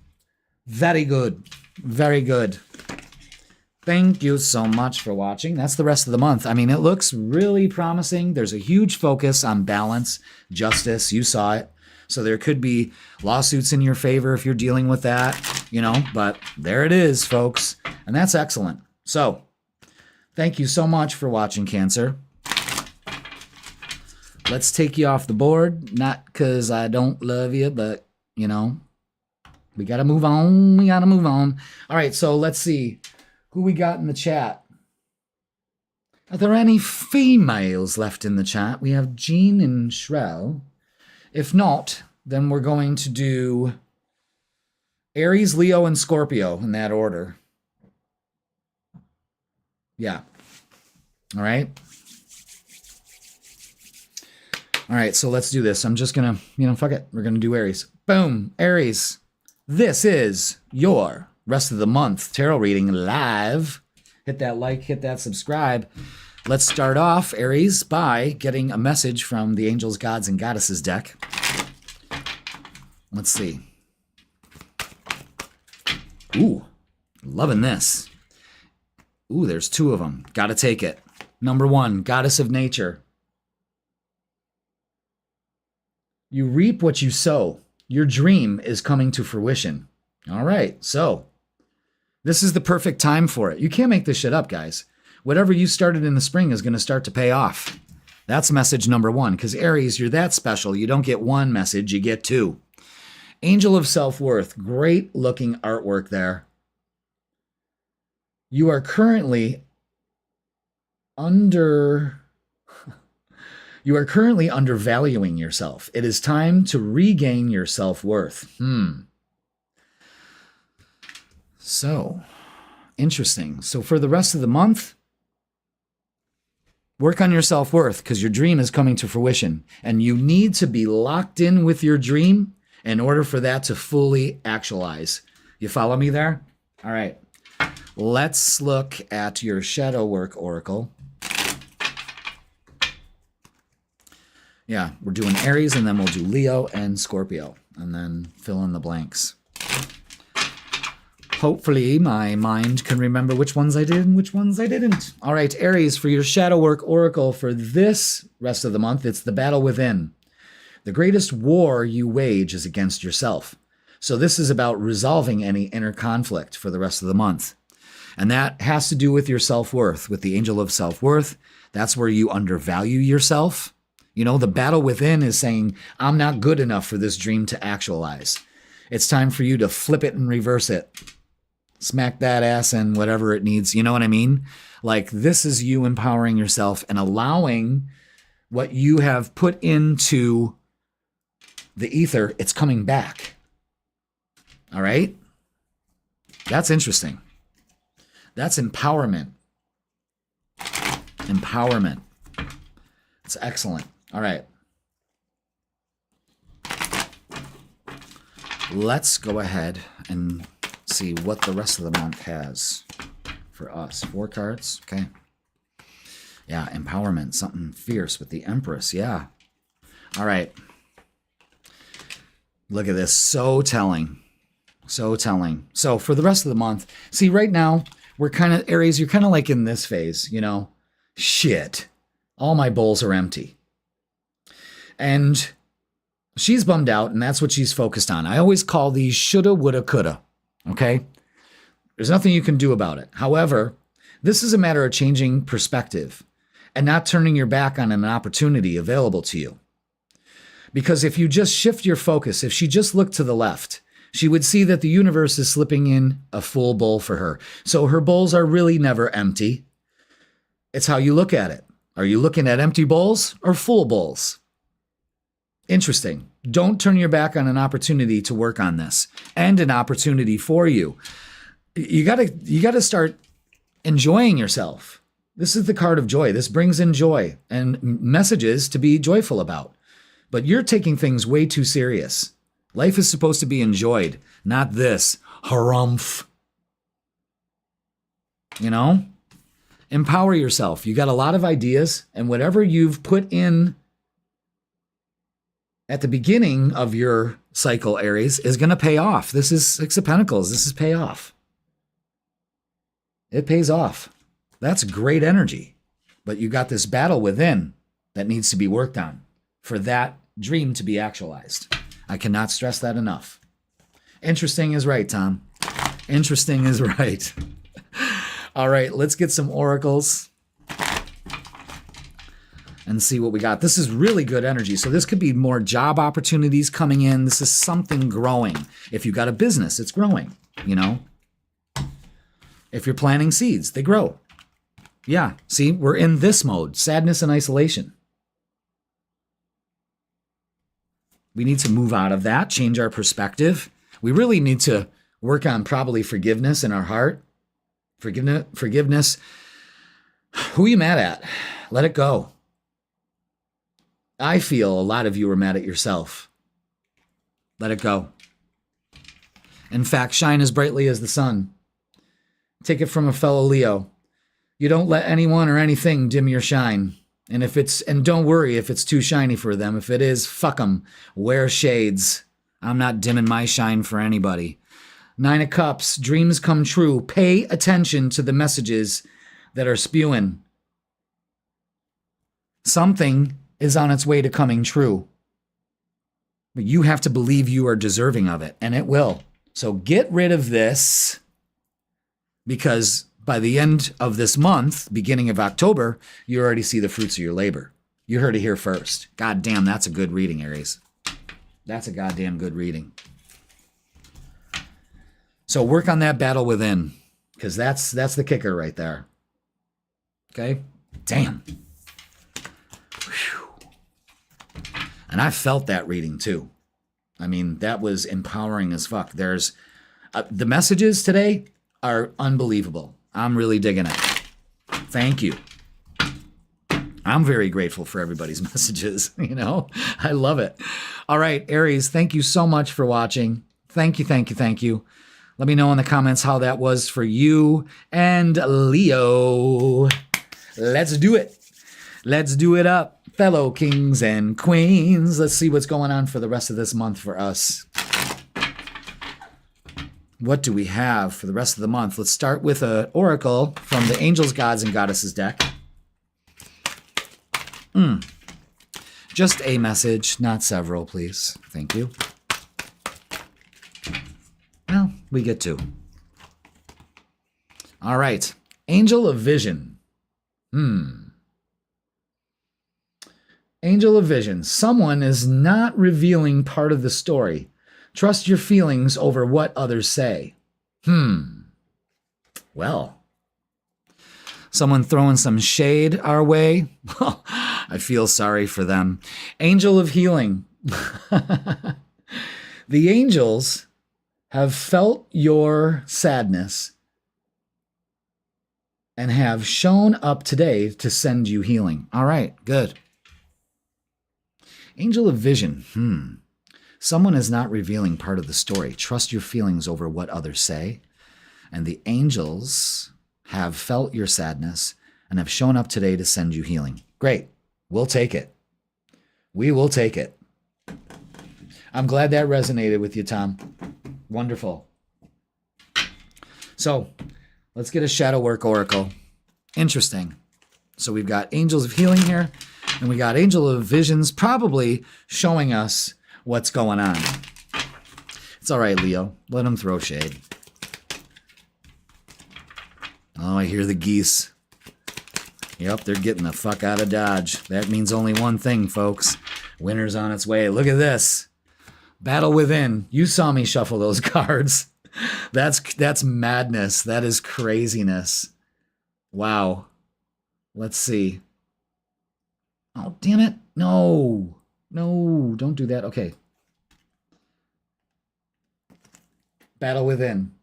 Very good. Very good. Thank you so much for watching. That's the rest of the month. I mean, it looks really promising. There's a huge focus on balance, justice. You saw it. So there could be lawsuits in your favor if you're dealing with that, but there it is, folks. And that's excellent. So thank you so much for watching, Cancer. Let's take you off the board. Not because I don't love you, but, we got to move on. We got to move on. All right, so let's see who we got in the chat. Are there any females left in the chat? We have Jean and Shrell. If not, then we're going to do Aries, Leo, and Scorpio in that order. Yeah. All right. All right, so let's do this. I'm just going to, fuck it. We're going to do Aries. Boom. Aries. This is your rest of the month tarot reading live. Hit that like, hit that subscribe. Let's start off, Aries, by getting a message from the Angels, Gods, and Goddesses deck. Let's see. Ooh, loving this. Ooh, there's two of them. Gotta take it. Number one, Goddess of Nature. You reap what you sow. Your dream is coming to fruition. All right, so this is the perfect time for it. You can't make this shit up, guys. Whatever you started in the spring is going to start to pay off. That's message number one, because Aries, you're that special. You don't get one message, you get two. Angel of Self-Worth, great looking artwork there. You are currently undervaluing yourself. It is time to regain your self-worth. So, interesting. So for the rest of the month, work on your self-worth because your dream is coming to fruition. And you need to be locked in with your dream in order for that to fully actualize. You follow me there? All right. Let's look at your shadow work oracle. Yeah, we're doing Aries, and then we'll do Leo and Scorpio, and then fill in the blanks. Hopefully, my mind can remember which ones I did and which ones I didn't. All right, Aries, for your shadow work oracle for this rest of the month, it's the battle within. The greatest war you wage is against yourself. So this is about resolving any inner conflict for the rest of the month. And that has to do with your self-worth, with the Angel of Self-Worth. That's where you undervalue yourself. The battle within is saying, I'm not good enough for this dream to actualize. It's time for you to flip it and reverse it. Smack that ass and whatever it needs. You know what I mean? Like, this is you empowering yourself and allowing what you have put into the ether, it's coming back. All right? That's interesting. That's empowerment. Empowerment. It's excellent. All right. Let's go ahead and see what the rest of the month has for us. 4 cards. Okay. Yeah, empowerment. Something fierce with the Empress. Yeah. All right. Look at this. So telling. So telling. So for the rest of the month, see, right now, we're kind of, Aries, you're kind of like in this phase, Shit. All my bowls are empty. And she's bummed out, and that's what she's focused on. I always call these shoulda, woulda, coulda. Okay? There's nothing you can do about it. However, this is a matter of changing perspective and not turning your back on an opportunity available to you. Because if you just shift your focus, if she just looked to the left, she would see that the universe is slipping in a full bowl for her. So her bowls are really never empty. It's how you look at it. Are you looking at empty bowls or full bowls? Interesting. Don't turn your back on an opportunity to work on this and an opportunity for you. You gotta start enjoying yourself. This is the card of joy. This brings in joy and messages to be joyful about. But you're taking things way too serious. Life is supposed to be enjoyed, not this harumph. Empower yourself. You got a lot of ideas, and whatever you've put in at the beginning of your cycle, Aries, is going to pay off. This is 6 of Pentacles. This is payoff. It pays off. That's great energy. But you got this battle within that needs to be worked on for that dream to be actualized. I cannot stress that enough. Interesting is right, Tom. Interesting is right. All right, let's get some oracles and see what we got. This is really good energy. So this could be more job opportunities coming in. This is something growing. If you got a business, it's growing, you know? If you're planting seeds, they grow. Yeah, see, we're in this mode, sadness and isolation. We need to move out of that, change our perspective. We really need to work on probably forgiveness in our heart. Forgiveness. Who are you mad at? Let it go. I feel a lot of you are mad at yourself. Let it go. In fact, shine as brightly as the sun. Take it from a fellow Leo. You don't let anyone or anything dim your shine. And don't worry if it's too shiny for them. If it is, fuck them. Wear shades. I'm not dimming my shine for anybody. 9 of Cups, dreams come true. Pay attention to the messages that are spewing. Something is on its way to coming true. But you have to believe you are deserving of it, and it will. So get rid of this, because by the end of this month, beginning of October, you already see the fruits of your labor. You heard it here first. God damn, that's a good reading, Aries. That's a goddamn good reading. So work on that battle within, because that's the kicker right there. Okay? Damn. Whew. And I felt that reading too. I mean, that was empowering as fuck. There's the messages today are unbelievable. I'm really digging it. Thank you. I'm very grateful for everybody's messages, you know? I love it. All right, Aries, thank you so much for watching. Thank you, thank you, thank you. Let me know in the comments how that was for you. And Leo, let's do it. Let's do it up, fellow kings and queens. Let's see what's going on for the rest of this month for us. What do we have for the rest of the month? Let's start with an oracle from the Angels, Gods, and Goddesses deck. Just a message, not several, please. Thank you. Well, we get two. All right. Angel of Vision. Angel of Vision. Someone is not revealing part of the story. Trust your feelings over what others say. Well, someone throwing some shade our way. I feel sorry for them. Angel of Healing. The angels have felt your sadness and have shown up today to send you healing. All right, good. Angel of Vision. Someone is not revealing part of the story. Trust your feelings over what others say. And the angels have felt your sadness and have shown up today to send you healing. Great. We'll take it. We will take it. I'm glad that resonated with you, Tom. Wonderful. So let's get a shadow work oracle. Interesting. So we've got Angels of Healing here, and we got Angel of Visions probably showing us what's going on. It's all right, Leo. Let them throw shade. Oh, I hear the geese. Yep, they're getting the fuck out of Dodge. That means only one thing, folks. Winter's on its way. Look at this. Battle within. You saw me shuffle those cards. That's madness. That is craziness. Wow. Let's see. Oh, damn it. No. No, don't do that. Okay. Battle within.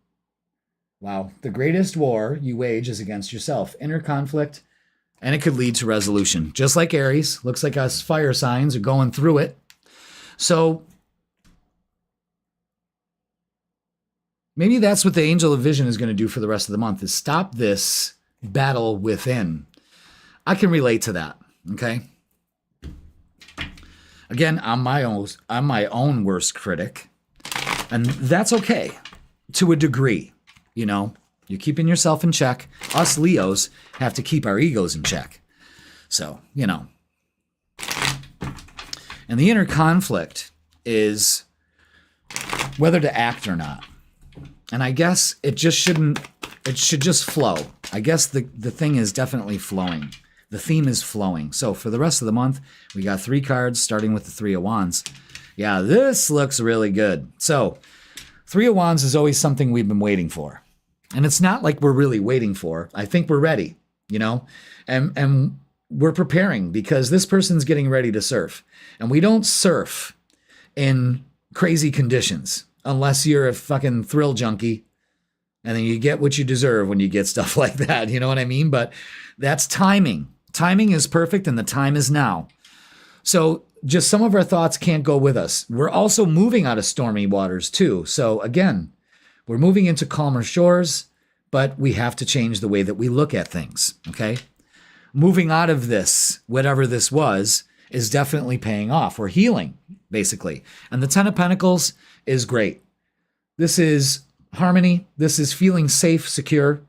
Wow. The greatest war you wage is against yourself. Inner conflict, and it could lead to resolution. Just like Aries. Looks like us fire signs are going through it. So maybe that's what the Angel of Vision is going to do for the rest of the month, is stop this battle within. I can relate to that. Okay. Again, I'm my own worst critic, and that's okay to a degree, you know. You're keeping yourself in check. Us Leos have to keep our egos in check. So, you know. And the inner conflict is whether to act or not. And I guess it should just flow. I guess the thing is definitely flowing. The theme is flowing. So for the rest of the month, we got 3 cards, starting with the 3 of Wands. Yeah, this looks really good. So 3 of Wands is always something we've been waiting for. And it's not like we're really waiting for. I think we're ready, you know? And we're preparing because this person's getting ready to surf. And we don't surf in crazy conditions unless you're a fucking thrill junkie. And then you get what you deserve when you get stuff like that. You know what I mean? But that's timing. Timing is perfect and the time is now. So just some of our thoughts can't go with us. We're also moving out of stormy waters too. So again, we're moving into calmer shores, but we have to change the way that we look at things, okay? Moving out of this, whatever this was, is definitely paying off. We're healing, basically. And the 10 of Pentacles is great. This is harmony. This is feeling safe, secure.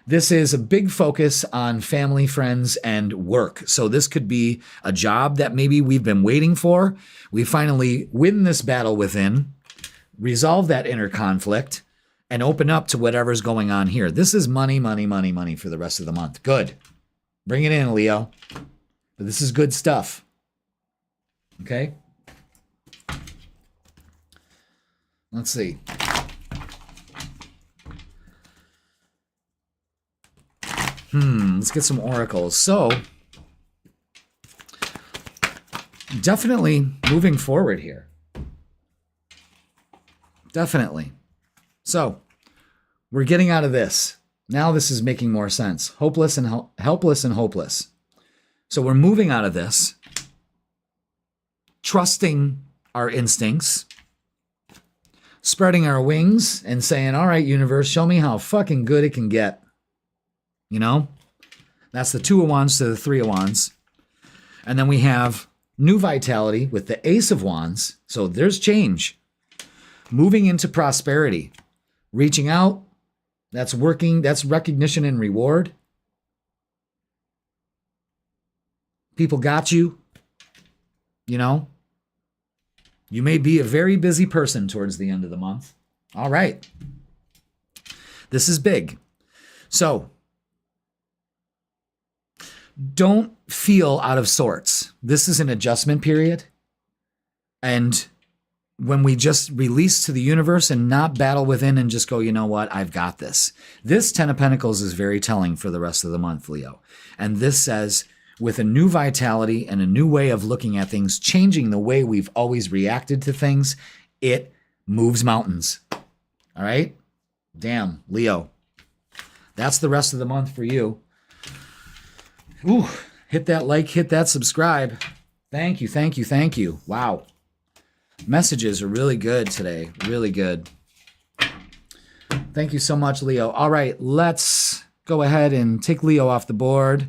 This is a big focus on family, friends, and work. So this could be a job that maybe we've been waiting for. We finally win this battle within, resolve that inner conflict, and open up to whatever's going on here. This is money, money, money, money for the rest of the month. Good. Bring it in, Leo. But this is good stuff. Okay? Let's see. Let's get some oracles. So, definitely moving forward here. Definitely. So, we're getting out of this. Now this is making more sense. Hopeless and helpless and hopeless. So we're moving out of this, trusting our instincts, spreading our wings and saying, all right, universe, show me how fucking good it can get. You know, that's the 2 of Wands to the 3 of Wands. And then we have new vitality with the Ace of Wands. So there's change. Moving into prosperity, reaching out. That's working. That's recognition and reward. People got you. You know, you may be a very busy person towards the end of the month. All right. This is big. So, don't feel out of sorts. This is an adjustment period. And when we just release to the universe and not battle within and just go, you know what, I've got this. This 10 of Pentacles is very telling for the rest of the month, Leo. And this says, with a new vitality and a new way of looking at things, changing the way we've always reacted to things, it moves mountains. All right? Damn, Leo. That's the rest of the month for you. Ooh, hit that like, hit that subscribe. Thank you, thank you, thank you. Wow. Messages are really good today. Really good. Thank you so much, Leo. All right, let's go ahead and take Leo off the board.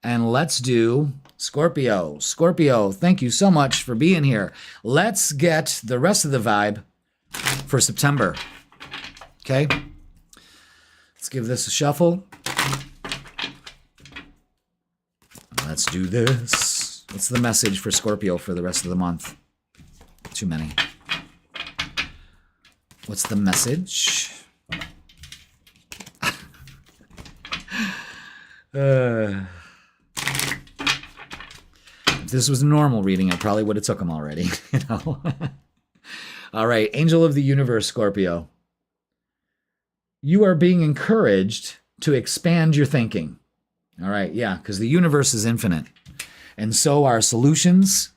And let's do Scorpio. Scorpio, thank you so much for being here. Let's get the rest of the vibe for September. Okay? Let's give this a shuffle. Let's do this. What's the message for Scorpio for the rest of the month? Too many. What's the message? If this was a normal reading, I probably would have took them already. You know. All right, Angel of the Universe, Scorpio. You are being encouraged to expand your thinking. All right, yeah, because the universe is infinite. And so are solutions.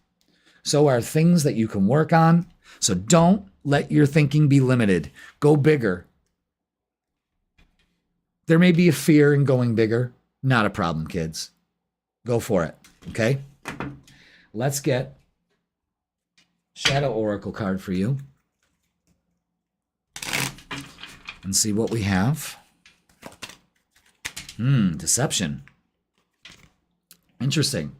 So are things that you can work on. So don't let your thinking be limited. Go bigger. There may be a fear in going bigger. Not a problem, kids. Go for it, okay? Let's get Shadow Oracle card for you. And see what we have. Deception. Interesting.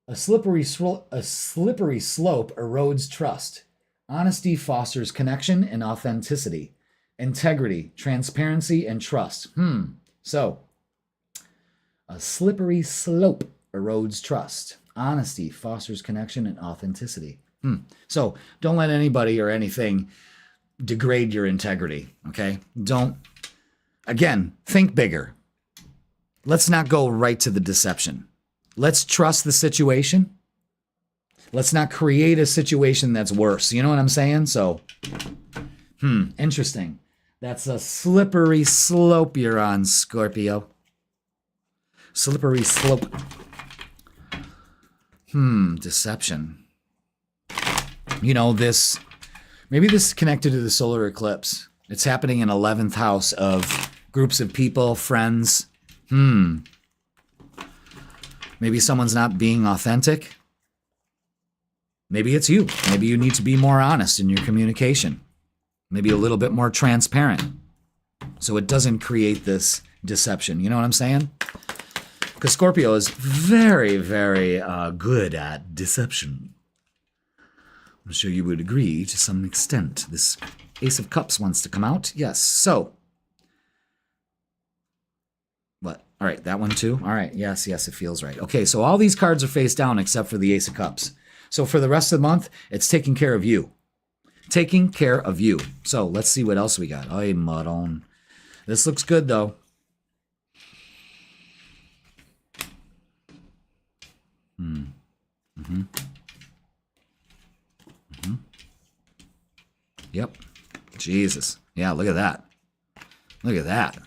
A slippery slope erodes trust. Honesty fosters connection and authenticity. integrity, transparency, and trust. So, a slippery slope erodes trust. Honesty fosters connection and authenticity. So, don't let anybody or anything degrade your integrity, okay? Don't, again, think bigger. Let's not go right to the deception. Let's trust the situation. Let's not create a situation that's worse. You know what I'm saying? So, interesting. That's a slippery slope you're on, Scorpio. Slippery slope. Deception. You know, maybe this is connected to the solar eclipse. It's happening in 11th house of groups of people, friends. Maybe someone's not being authentic. Maybe it's you. Maybe you need to be more honest in your communication. Maybe a little bit more transparent, so it doesn't create this deception. You know what I'm saying? Because Scorpio is very, very good at deception. I'm sure you would agree to some extent. This Ace of Cups wants to come out. Yes. So, what? All right, that one too? All right, yes, it feels right. Okay, so all these cards are face down except for the Ace of Cups. So for the rest of the month, it's taking care of you. Taking care of you. So let's see what else we got. Ay, maron. This looks good, though. Yep. Jesus. Yeah, look at that. Look at that.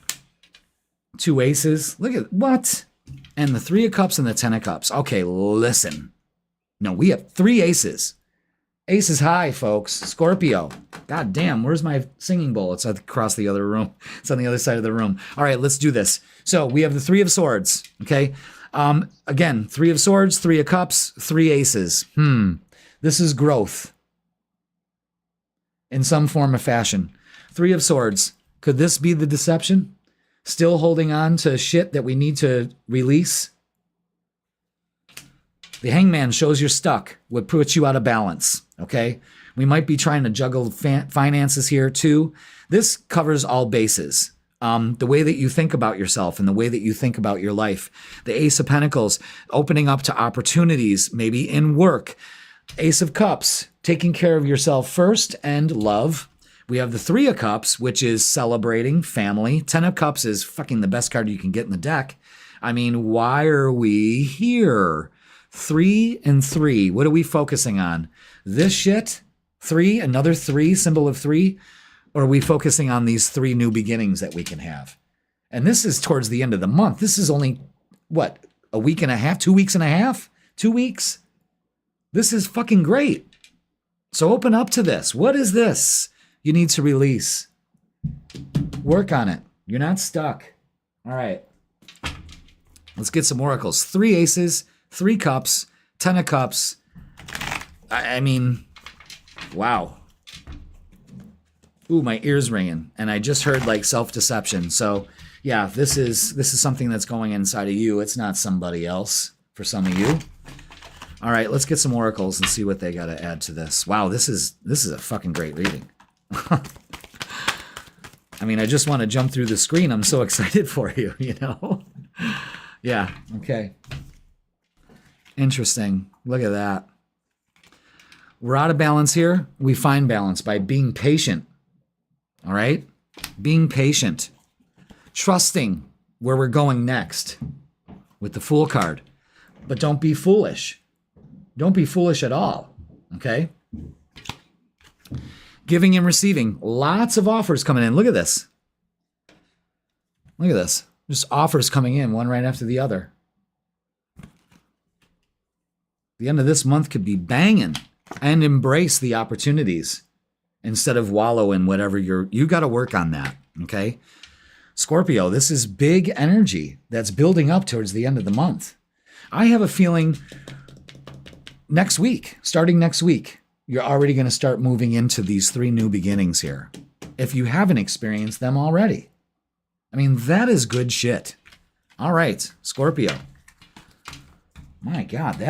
2 aces. Look at what? And the 3 of Cups and the 10 of Cups. Okay, listen. No, we have 3 aces. Aces high, folks. Scorpio. God damn, where's my singing bowl? It's across the other room. It's on the other side of the room. All right, let's do this. So we have the 3 of Swords, okay? Again, 3 of Swords, 3 of Cups, 3 aces. This is growth in some form or fashion. 3 of Swords. Could this be the deception? Still holding on to shit that we need to release? The Hangman shows you're stuck, would put you out of balance, okay? We might be trying to juggle finances here too. This covers all bases. The way that you think about yourself and the way that you think about your life. The Ace of Pentacles, opening up to opportunities, maybe in work. Ace of Cups, taking care of yourself first and love. We have the 3 of Cups, which is celebrating family. 10 of Cups is fucking the best card you can get in the deck. I mean, why are we here? 3 and 3. What are we focusing on? This shit? 3? Another 3? Symbol of 3? Or are we focusing on these 3 new beginnings that we can have? And this is towards the end of the month. This is only, what, a week and a half? 2 weeks and a half? 2 weeks? This is fucking great. So open up to this. What is this you need to release? Work on it. You're not stuck. All right. Let's get some oracles. 3 aces, 3 cups, 10 of cups. I mean, wow. Ooh, my ear's ringing. And I just heard like self-deception. So yeah, this is something that's going inside of you. It's not somebody else for some of you. All right, let's get some oracles and see what they got to add to this. Wow, this is a fucking great reading. I mean, I just want to jump through the screen. I'm so excited for you, you know? Yeah, okay. Interesting. Look at that. We're out of balance here. We find balance by being patient. All right? Being patient. Trusting where we're going next with the Fool card. But don't be foolish. Don't be foolish at all. Okay? Giving and receiving. Lots of offers coming in. Look at this. Look at this. Just offers coming in, one right after the other. The end of this month could be banging. And embrace the opportunities instead of wallow in whatever you got to work on that. Okay? Scorpio, this is big energy that's building up towards the end of the month. I have a feeling next week, starting next week, you're already going to start moving into these 3 new beginnings here. If you haven't experienced them already. I mean, that is good shit. All right, Scorpio. My God,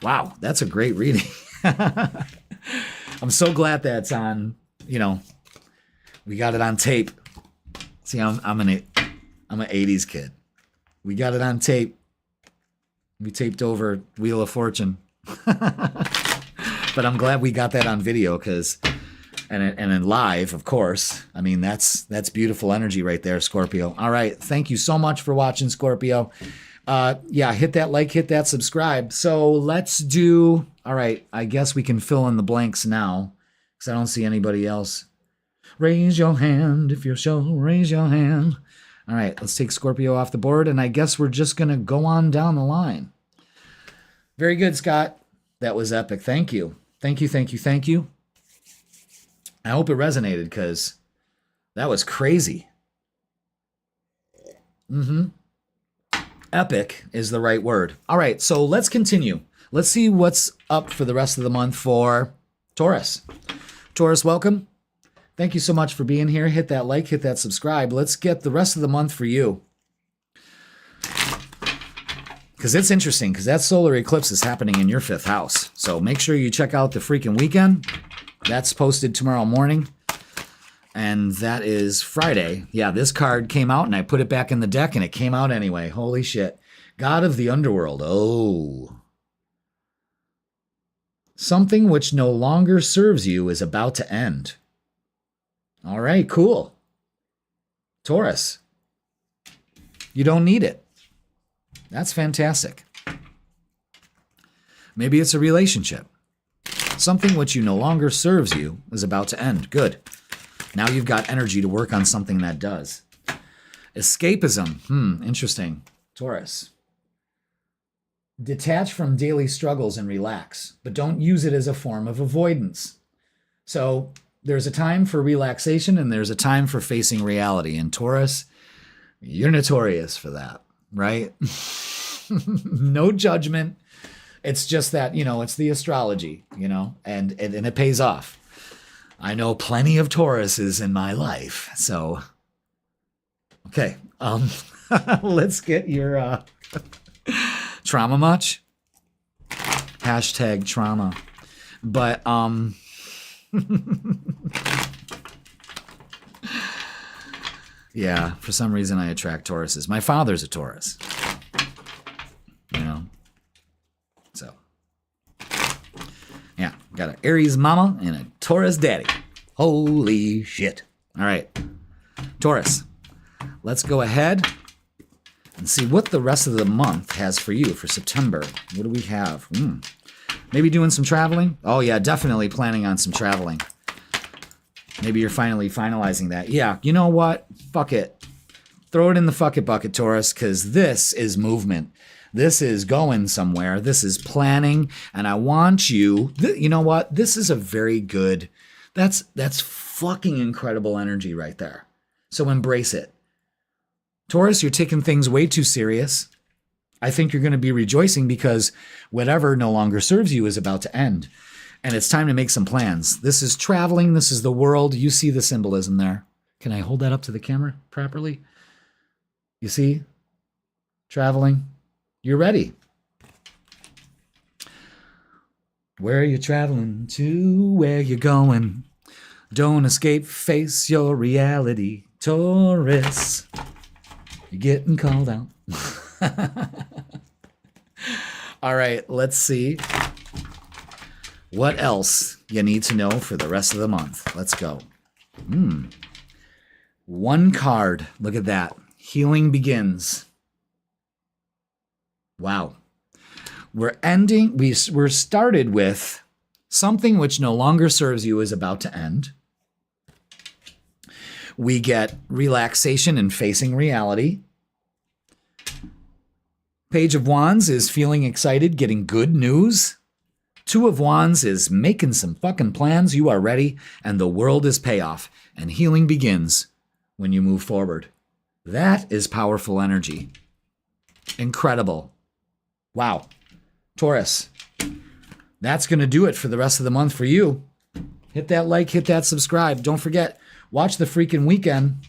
wow, that's a great reading. I'm so glad that's on, We got it on tape. See, I'm an 80s kid. We got it on tape. We taped over Wheel of Fortune. But I'm glad we got that on video because, and in live, of course. I mean, that's beautiful energy right there, Scorpio. All right. Thank you so much for watching, Scorpio. Yeah, hit that like, hit that subscribe. So let's do, all right, I guess we can fill in the blanks now because I don't see anybody else. Raise your hand if you're sure, raise your hand. All right, let's take Scorpio off the board, and I guess we're just going to go on down the line. Very good, Scott. That was epic. Thank you. Thank you, thank you, thank you. I hope it resonated because that was crazy. Epic is the right word. All right, so let's continue. Let's see what's up for the rest of the month for Taurus. Taurus, welcome. Thank you so much for being here. Hit that like, hit that subscribe. Let's get the rest of the month for you. Because it's interesting, because that solar eclipse is happening in your 5th house. So make sure you check out the freaking weekend. That's posted tomorrow morning. And that is Friday. Yeah, this card came out, and I put it back in the deck, and it came out anyway. Holy shit. God of the Underworld. Oh. Something which no longer serves you is about to end. All right, cool. Taurus, you don't need it. That's fantastic. Maybe it's a relationship. Something which you no longer serves you is about to end. Good. Now you've got energy to work on something that does. Escapism. Interesting. Taurus. Detach from daily struggles and relax, but don't use it as a form of avoidance. So there's a time for relaxation and there's a time for facing reality. And Taurus, you're notorious for that, right? No judgment. It's just that, it's the astrology, and it pays off. I know plenty of Tauruses in my life. So, okay. Let's get your trauma much? Hashtag trauma. But, yeah, for some reason I attract Tauruses. My father's a Taurus. So, yeah, got an Aries mama and a Taurus daddy. Holy shit. All right, Taurus, let's go ahead and see what the rest of the month has for you for September. What do we have? Maybe doing some traveling? Oh, yeah, definitely planning on some traveling. Maybe you're finally finalizing that. Yeah, you know what? Fuck it. Throw it in the fuck it bucket, Taurus, because this is movement. This is going somewhere. This is planning. And I want you, you know what? This is a very good, that's fucking incredible energy right there. So embrace it. Taurus, you're taking things way too serious. I think you're going to be rejoicing because whatever no longer serves you is about to end. And it's time to make some plans. This is traveling. This is the world. You see the symbolism there. Can I hold that up to the camera properly? You see? Traveling. You're ready. Where are you traveling to? Where you going? Don't escape, face your reality. Taurus, you're getting called out. All right, let's see what else you need to know for the rest of the month. Let's go. One card. Look at that. Healing begins. Wow. We're started with something which no longer serves you is about to end. We get relaxation and facing reality. Page of Wands is feeling excited, getting good news. Two of Wands is making some fucking plans. You are ready, and the world is payoff, and healing begins when you move forward. That is powerful energy. Incredible. Wow. Taurus, that's going to do it for the rest of the month for you. Hit that like, hit that subscribe. Don't forget, watch the freaking weekend.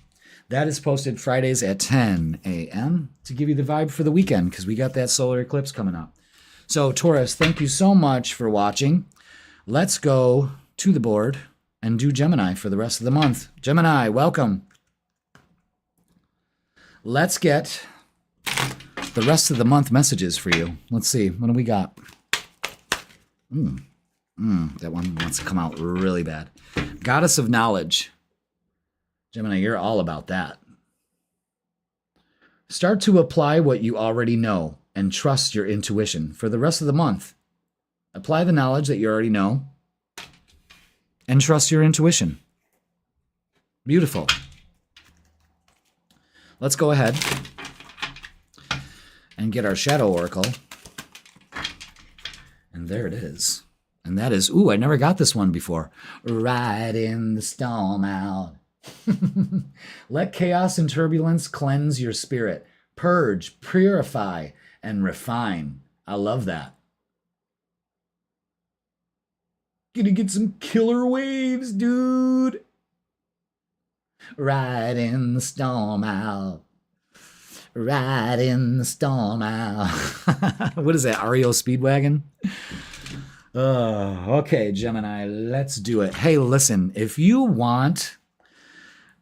That is posted Fridays at 10 a.m. to give you the vibe for the weekend because we got that solar eclipse coming up. So, Taurus, thank you so much for watching. Let's go to the board and do Gemini for the rest of the month. Gemini, welcome. Let's get the rest of the month messages for you. Let's see. What do we got? That one wants to come out really bad. Goddess of Knowledge. Gemini, you're all about that. Start to apply what you already know and trust your intuition for the rest of the month. Apply the knowledge that you already know and trust your intuition. Beautiful. Let's go ahead and get our Shadow Oracle. And there it is. And that is, ooh, I never got this one before. Ride in the storm out. Let chaos and turbulence cleanse your spirit. Purge, purify, and refine. I love that. Gonna get some killer waves, dude. Ride in the storm out. Ride in the storm out. What is that, REO Speedwagon? Okay, Gemini, let's do it. Hey, listen, if you want,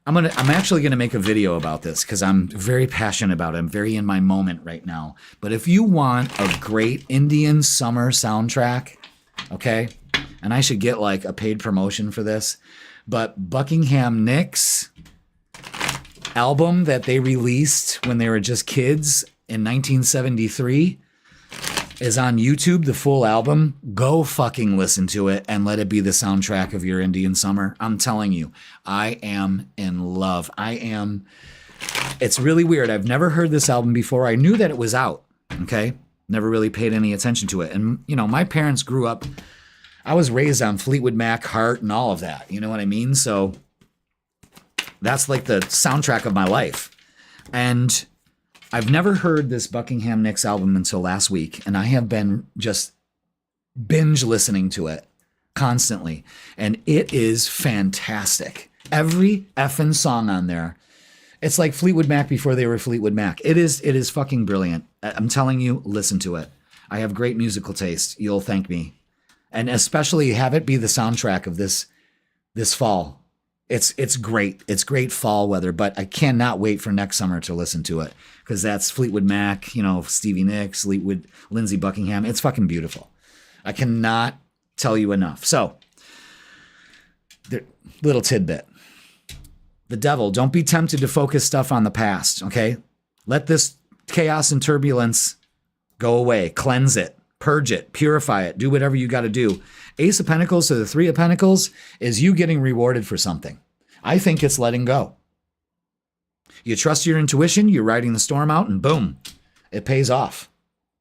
I'm actually gonna make a video about this because I'm very passionate about it. I'm very in my moment right now. But if you want a great Indian summer soundtrack, okay, and I should get like a paid promotion for this, but Buckingham Nicks album that they released when they were just kids in 1973 is on YouTube, the full album. Go fucking listen to it and let it be the soundtrack of your Indian summer. I'm telling you, I am in love. It's really weird. I've never heard this album before. I knew that it was out, okay? Never really paid any attention to it. And, you know, my parents grew up, I was raised on Fleetwood Mac, Heart, and all of that. You know what I mean? So that's like the soundtrack of my life. And I've never heard this Buckingham Nicks album until last week, and I have been just binge listening to it constantly, and it is fantastic. Every effing song on there, it's like Fleetwood Mac before they were Fleetwood Mac. It is fucking brilliant. I'm telling you, listen to it. I have great musical taste. You'll thank me. And especially have it be the soundtrack of this fall. It's great. It's great fall weather, but I cannot wait for next summer to listen to it because that's Fleetwood Mac, you know, Stevie Nicks, Lindsey Buckingham. It's fucking beautiful. I cannot tell you enough. So, little tidbit. The devil, don't be tempted to focus stuff on the past, okay? Let this chaos and turbulence go away. Cleanse it. Purge it. Purify it. Do whatever you got to do. Ace of Pentacles to the Three of Pentacles is you getting rewarded for something. I think it's letting go. You trust your intuition, you're riding the storm out, and boom, it pays off.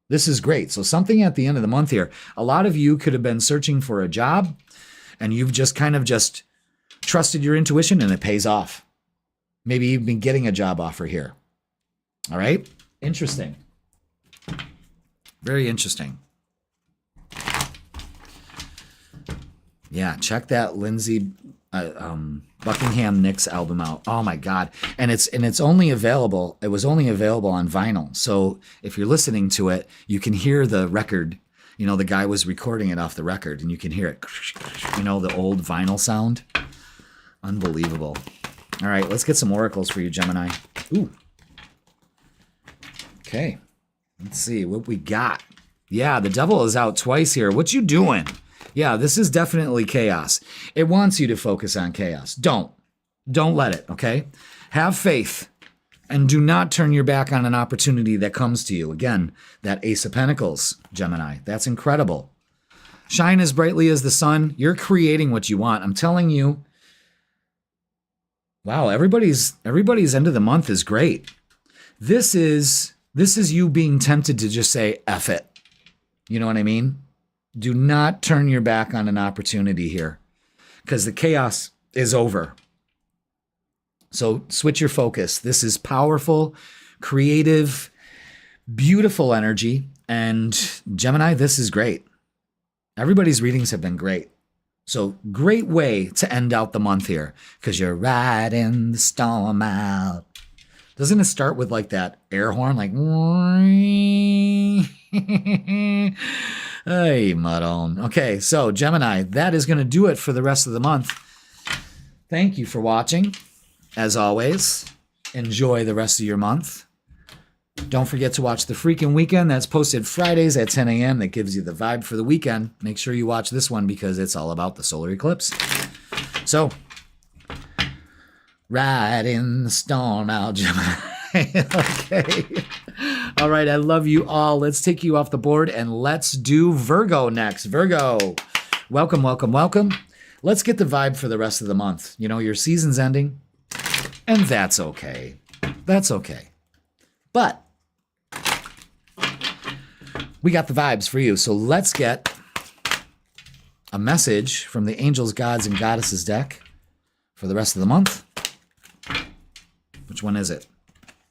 This is great. So something at the end of the month here, a lot of you could have been searching for a job, and you've just kind of just trusted your intuition, and it pays off. Maybe you've been getting a job offer here. All right? Interesting. Very interesting. Yeah, check that Lindsey Buckingham Nicks album out. Oh my God. And it's only available. It was only available on vinyl. So if you're listening to it, you can hear the record. You know, the guy was recording it off the record and you can hear it, you know, the old vinyl sound. Unbelievable. All right, let's get some oracles for you, Gemini. Ooh. Okay. Let's see what we got. Yeah, the devil is out twice here. What you doing? Yeah, this is definitely chaos. It wants you to focus on chaos. Don't let it, okay? Have faith and do not turn your back on an opportunity that comes to you. Again, that Ace of Pentacles, Gemini. That's incredible. Shine as brightly as the sun. You're creating what you want. I'm telling you. Wow, everybody's end of the month is great. This is you being tempted to just say F it. You know what I mean? Do not turn your back on an opportunity here because the chaos is over. So switch your focus. This is powerful, creative, beautiful energy. And Gemini, this is great. Everybody's readings have been great. So great way to end out the month here because you're riding the storm out. Doesn't it start with like that air horn? Like, hey, Madone. Okay, so Gemini, that is going to do it for the rest of the month. Thank you for watching. As always, enjoy the rest of your month. Don't forget to watch The Freaking Weekend. That's posted Fridays at 10 a.m. That gives you the vibe for the weekend. Make sure you watch this one because it's all about the solar eclipse. So, ride in the storm, Gemini. Okay. All right, I love you all. Let's take you off the board and let's do Virgo next. Virgo, welcome, welcome, welcome. Let's get the vibe for the rest of the month. You know, your season's ending, and that's okay. That's okay. But we got the vibes for you. So let's get a message from the Angels, Gods, and Goddesses deck for the rest of the month. Which one is it?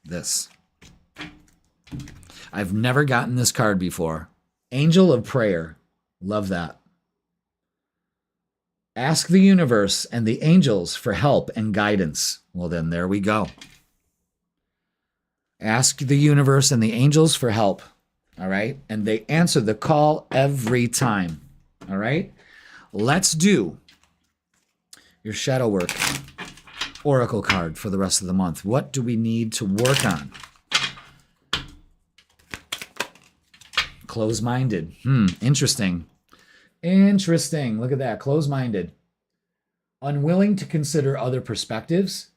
This. I've never gotten this card before. Angel of Prayer. Love that. Ask the universe and the angels for help and guidance. Well, then there we go. Ask the universe and the angels for help. All right? And they answer the call every time. All right? Let's do your shadow work oracle card for the rest of the month. What do we need to work on? Close-minded. Interesting. Interesting. Look at that. Close-minded. Unwilling to consider other perspectives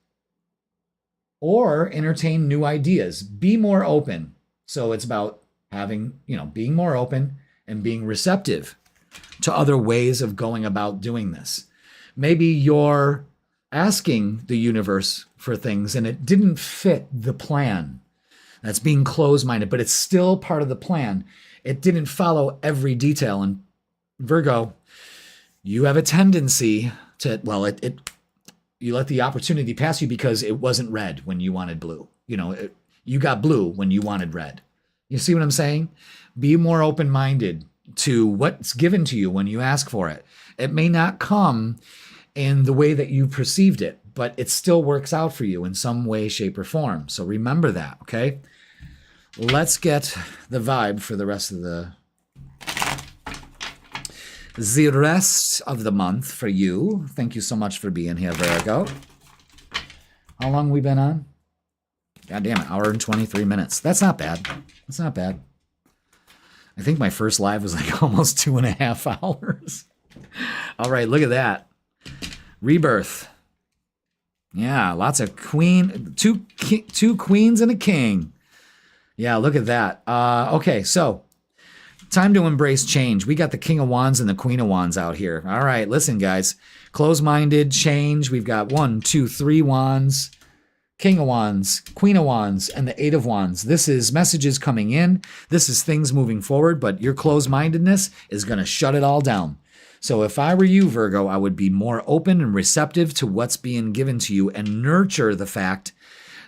or entertain new ideas. Be more open. So it's about having, being more open and being receptive to other ways of going about doing this. Maybe you're asking the universe for things and it didn't fit the plan. That's being closed-minded, but it's still part of the plan. It didn't follow every detail. And Virgo, you have a tendency to, you let the opportunity pass you because it wasn't red when you wanted blue. You got blue when you wanted red. You see what I'm saying? Be more open-minded to what's given to you when you ask for it. It may not come in the way that you perceived it, but it still works out for you in some way, shape, or form. So remember that, okay? Let's get the vibe for the rest of the rest of the month for you. Thank you so much for being here, Virgo. How long we been on? God damn it, hour and 23 minutes. That's not bad. That's not bad. I think my first live was like almost 2.5 hours. All right, look at that. Rebirth. Yeah, lots of two queens and a king. Yeah, look at that. Okay, so time to embrace change. We got the King of Wands and the Queen of Wands out here. All right, listen, guys. Close-minded, change. We've got 1, 2, 3 wands. King of Wands, Queen of Wands, and the Eight of Wands. This is messages coming in. This is things moving forward, but your closed-mindedness is going to shut it all down. So if I were you, Virgo, I would be more open and receptive to what's being given to you and nurture the fact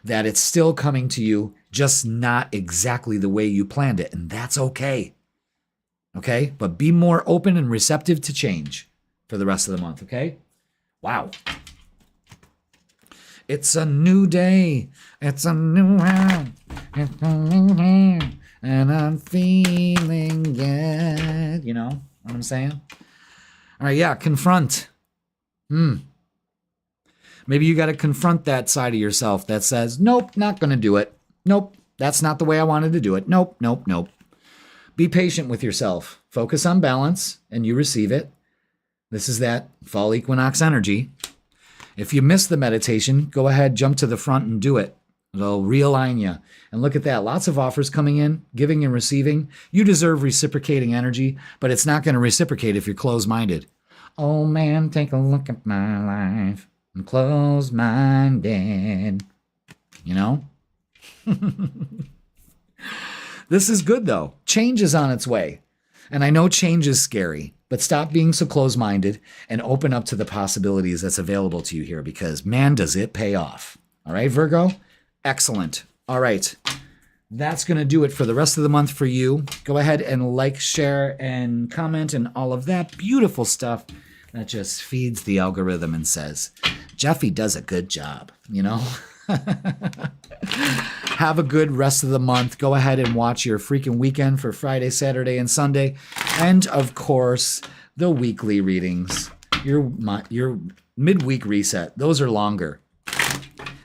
that it's still coming to you, just not exactly the way you planned it. And that's okay. Okay? But be more open and receptive to change for the rest of the month, okay? Wow. It's a new day. It's a new round. It's a new day. And I'm feeling good. You know what I'm saying? All right, yeah, confront. Maybe you got to confront that side of yourself that says, nope, not going to do it. Nope, that's not the way I wanted to do it. Nope, nope, nope. Be patient with yourself. Focus on balance, and you receive it. This is that fall equinox energy. If you missed the meditation, go ahead, jump to the front and do it. It'll realign you. And look at that. Lots of offers coming in, giving and receiving. You deserve reciprocating energy, but it's not going to reciprocate if you're closed-minded. Oh, man, take a look at my life. I'm closed-minded. You know? This is good, though. Change is on its way. And I know change is scary, but stop being so closed-minded and open up to the possibilities that's available to you here because, man, does it pay off. All right, Virgo? Excellent. All right. That's going to do it for the rest of the month for you. Go ahead and like, share, and comment and all of that beautiful stuff that just feeds the algorithm and says, Jeffy does a good job, you know? Have a good rest of the month. Go ahead and watch your freaking weekend for Friday, Saturday, and Sunday. And, of course, the weekly readings. Your midweek reset. Those are longer,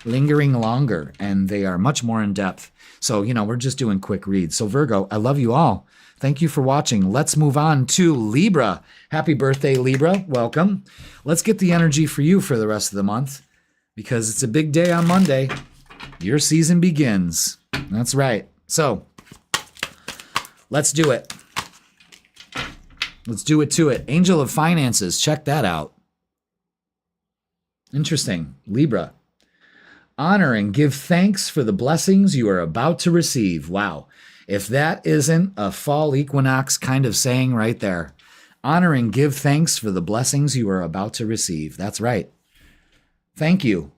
lingering longer, and they are much more in depth. So, we're just doing quick reads. So Virgo, I love you all. Thank you for watching. Let's move on to Libra. Happy birthday, Libra. Welcome. Let's get the energy for you for the rest of the month because it's a big day on Monday. Your season begins. That's right. So let's do it. Let's do it to it. Angel of Finances. Check that out. Interesting. Libra. Honor and give thanks for the blessings you are about to receive. Wow. If that isn't a fall equinox kind of saying right there. Honor and give thanks for the blessings you are about to receive. That's right. Thank you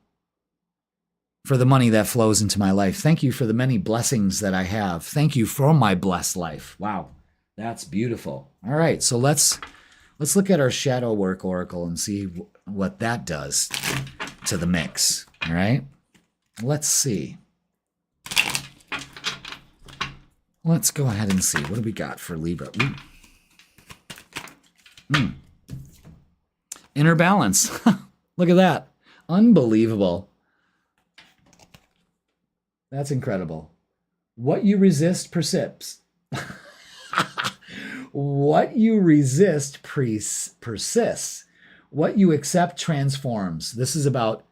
for the money that flows into my life. Thank you for the many blessings that I have. Thank you for my blessed life. Wow. That's beautiful. All right. So let's look at our shadow work oracle and see what that does to the mix. All right. Let's see. Let's go ahead and see. What do we got for Libra? Inner balance. Look at that. Unbelievable. That's incredible. What you resist persists. What you resist persists. What you accept transforms. This is about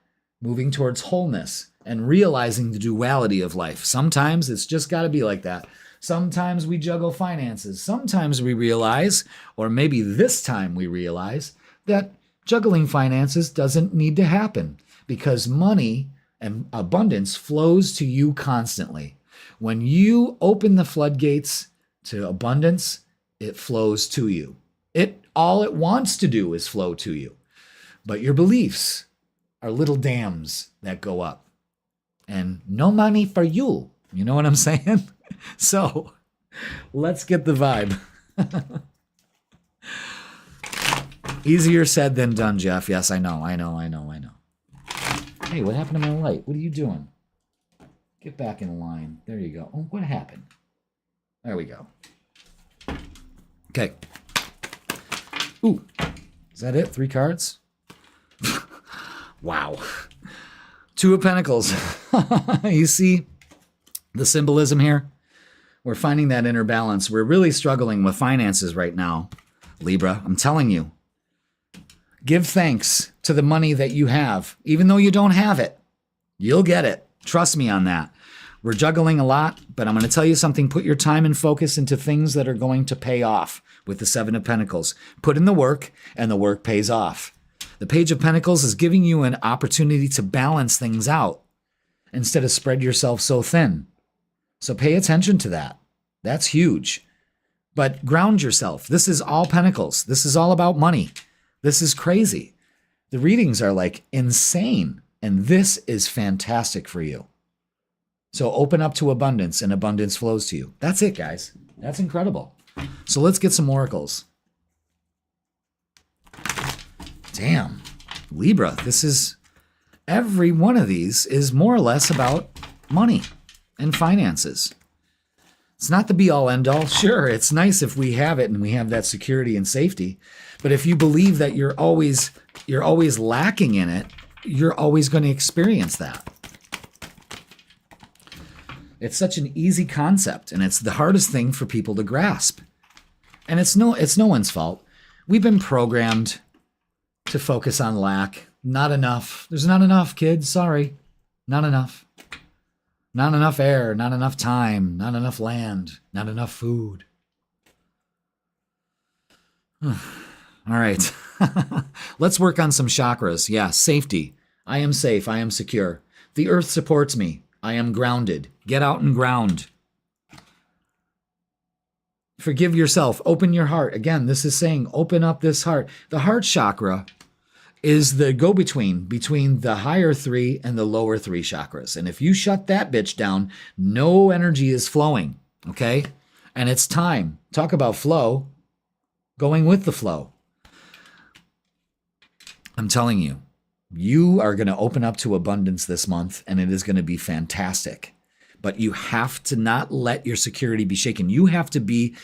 moving towards wholeness and realizing the duality of life. Sometimes it's just got to be like that. Sometimes we juggle finances. Sometimes we realize, or maybe this time we realize, that juggling finances doesn't need to happen because money and abundance flows to you constantly. When you open the floodgates to abundance, it flows to you. All it wants to do is flow to you. But your beliefs are little dams that go up. And no money for you. You know what I'm saying? So let's get the vibe. Easier said than done, Jeff. Yes, I know. Hey, what happened to my light? What are you doing? Get back in line. There you go. Oh, what happened? There we go. Okay. Ooh, is that it? 3 cards? Wow. 2 of Pentacles. You see the symbolism here? We're finding that inner balance. We're really struggling with finances right now, Libra. I'm telling you. Give thanks to the money that you have. Even though you don't have it, you'll get it. Trust me on that. We're juggling a lot, but I'm going to tell you something. Put your time and focus into things that are going to pay off with the 7 of Pentacles. Put in the work, and the work pays off. The Page of Pentacles is giving you an opportunity to balance things out instead of spread yourself so thin. So pay attention to that. That's huge. But ground yourself. This is all Pentacles. This is all about money. This is crazy. The readings are like insane, and this is fantastic for you. So open up to abundance, and abundance flows to you. That's it, guys. That's incredible. So let's get some oracles. Damn. Libra, every one of these is more or less about money and finances. It's not the be-all, end-all. Sure, it's nice if we have it and we have that security and safety. But if you believe that you're always lacking in it, you're always going to experience that. It's such an easy concept, and it's the hardest thing for people to grasp. And it's no one's fault. We've been programmed to focus on lack. Not enough. There's not enough, kids. Sorry. Not enough. Not enough air, not enough time, not enough land, not enough food. All right. Let's work on some chakras. Yeah, safety. I am safe. I am secure. The earth supports me. I am grounded. Get out and ground. Forgive yourself. Open your heart. Again, this is saying open up this heart. The heart chakra is the go-between between the higher 3 and the lower 3 chakras. And if you shut that bitch down, no energy is flowing, okay? And it's time. Talk about flow, going with the flow. I'm telling you, you are going to open up to abundance this month, and it is going to be fantastic. But you have to not let your security be shaken. You have to be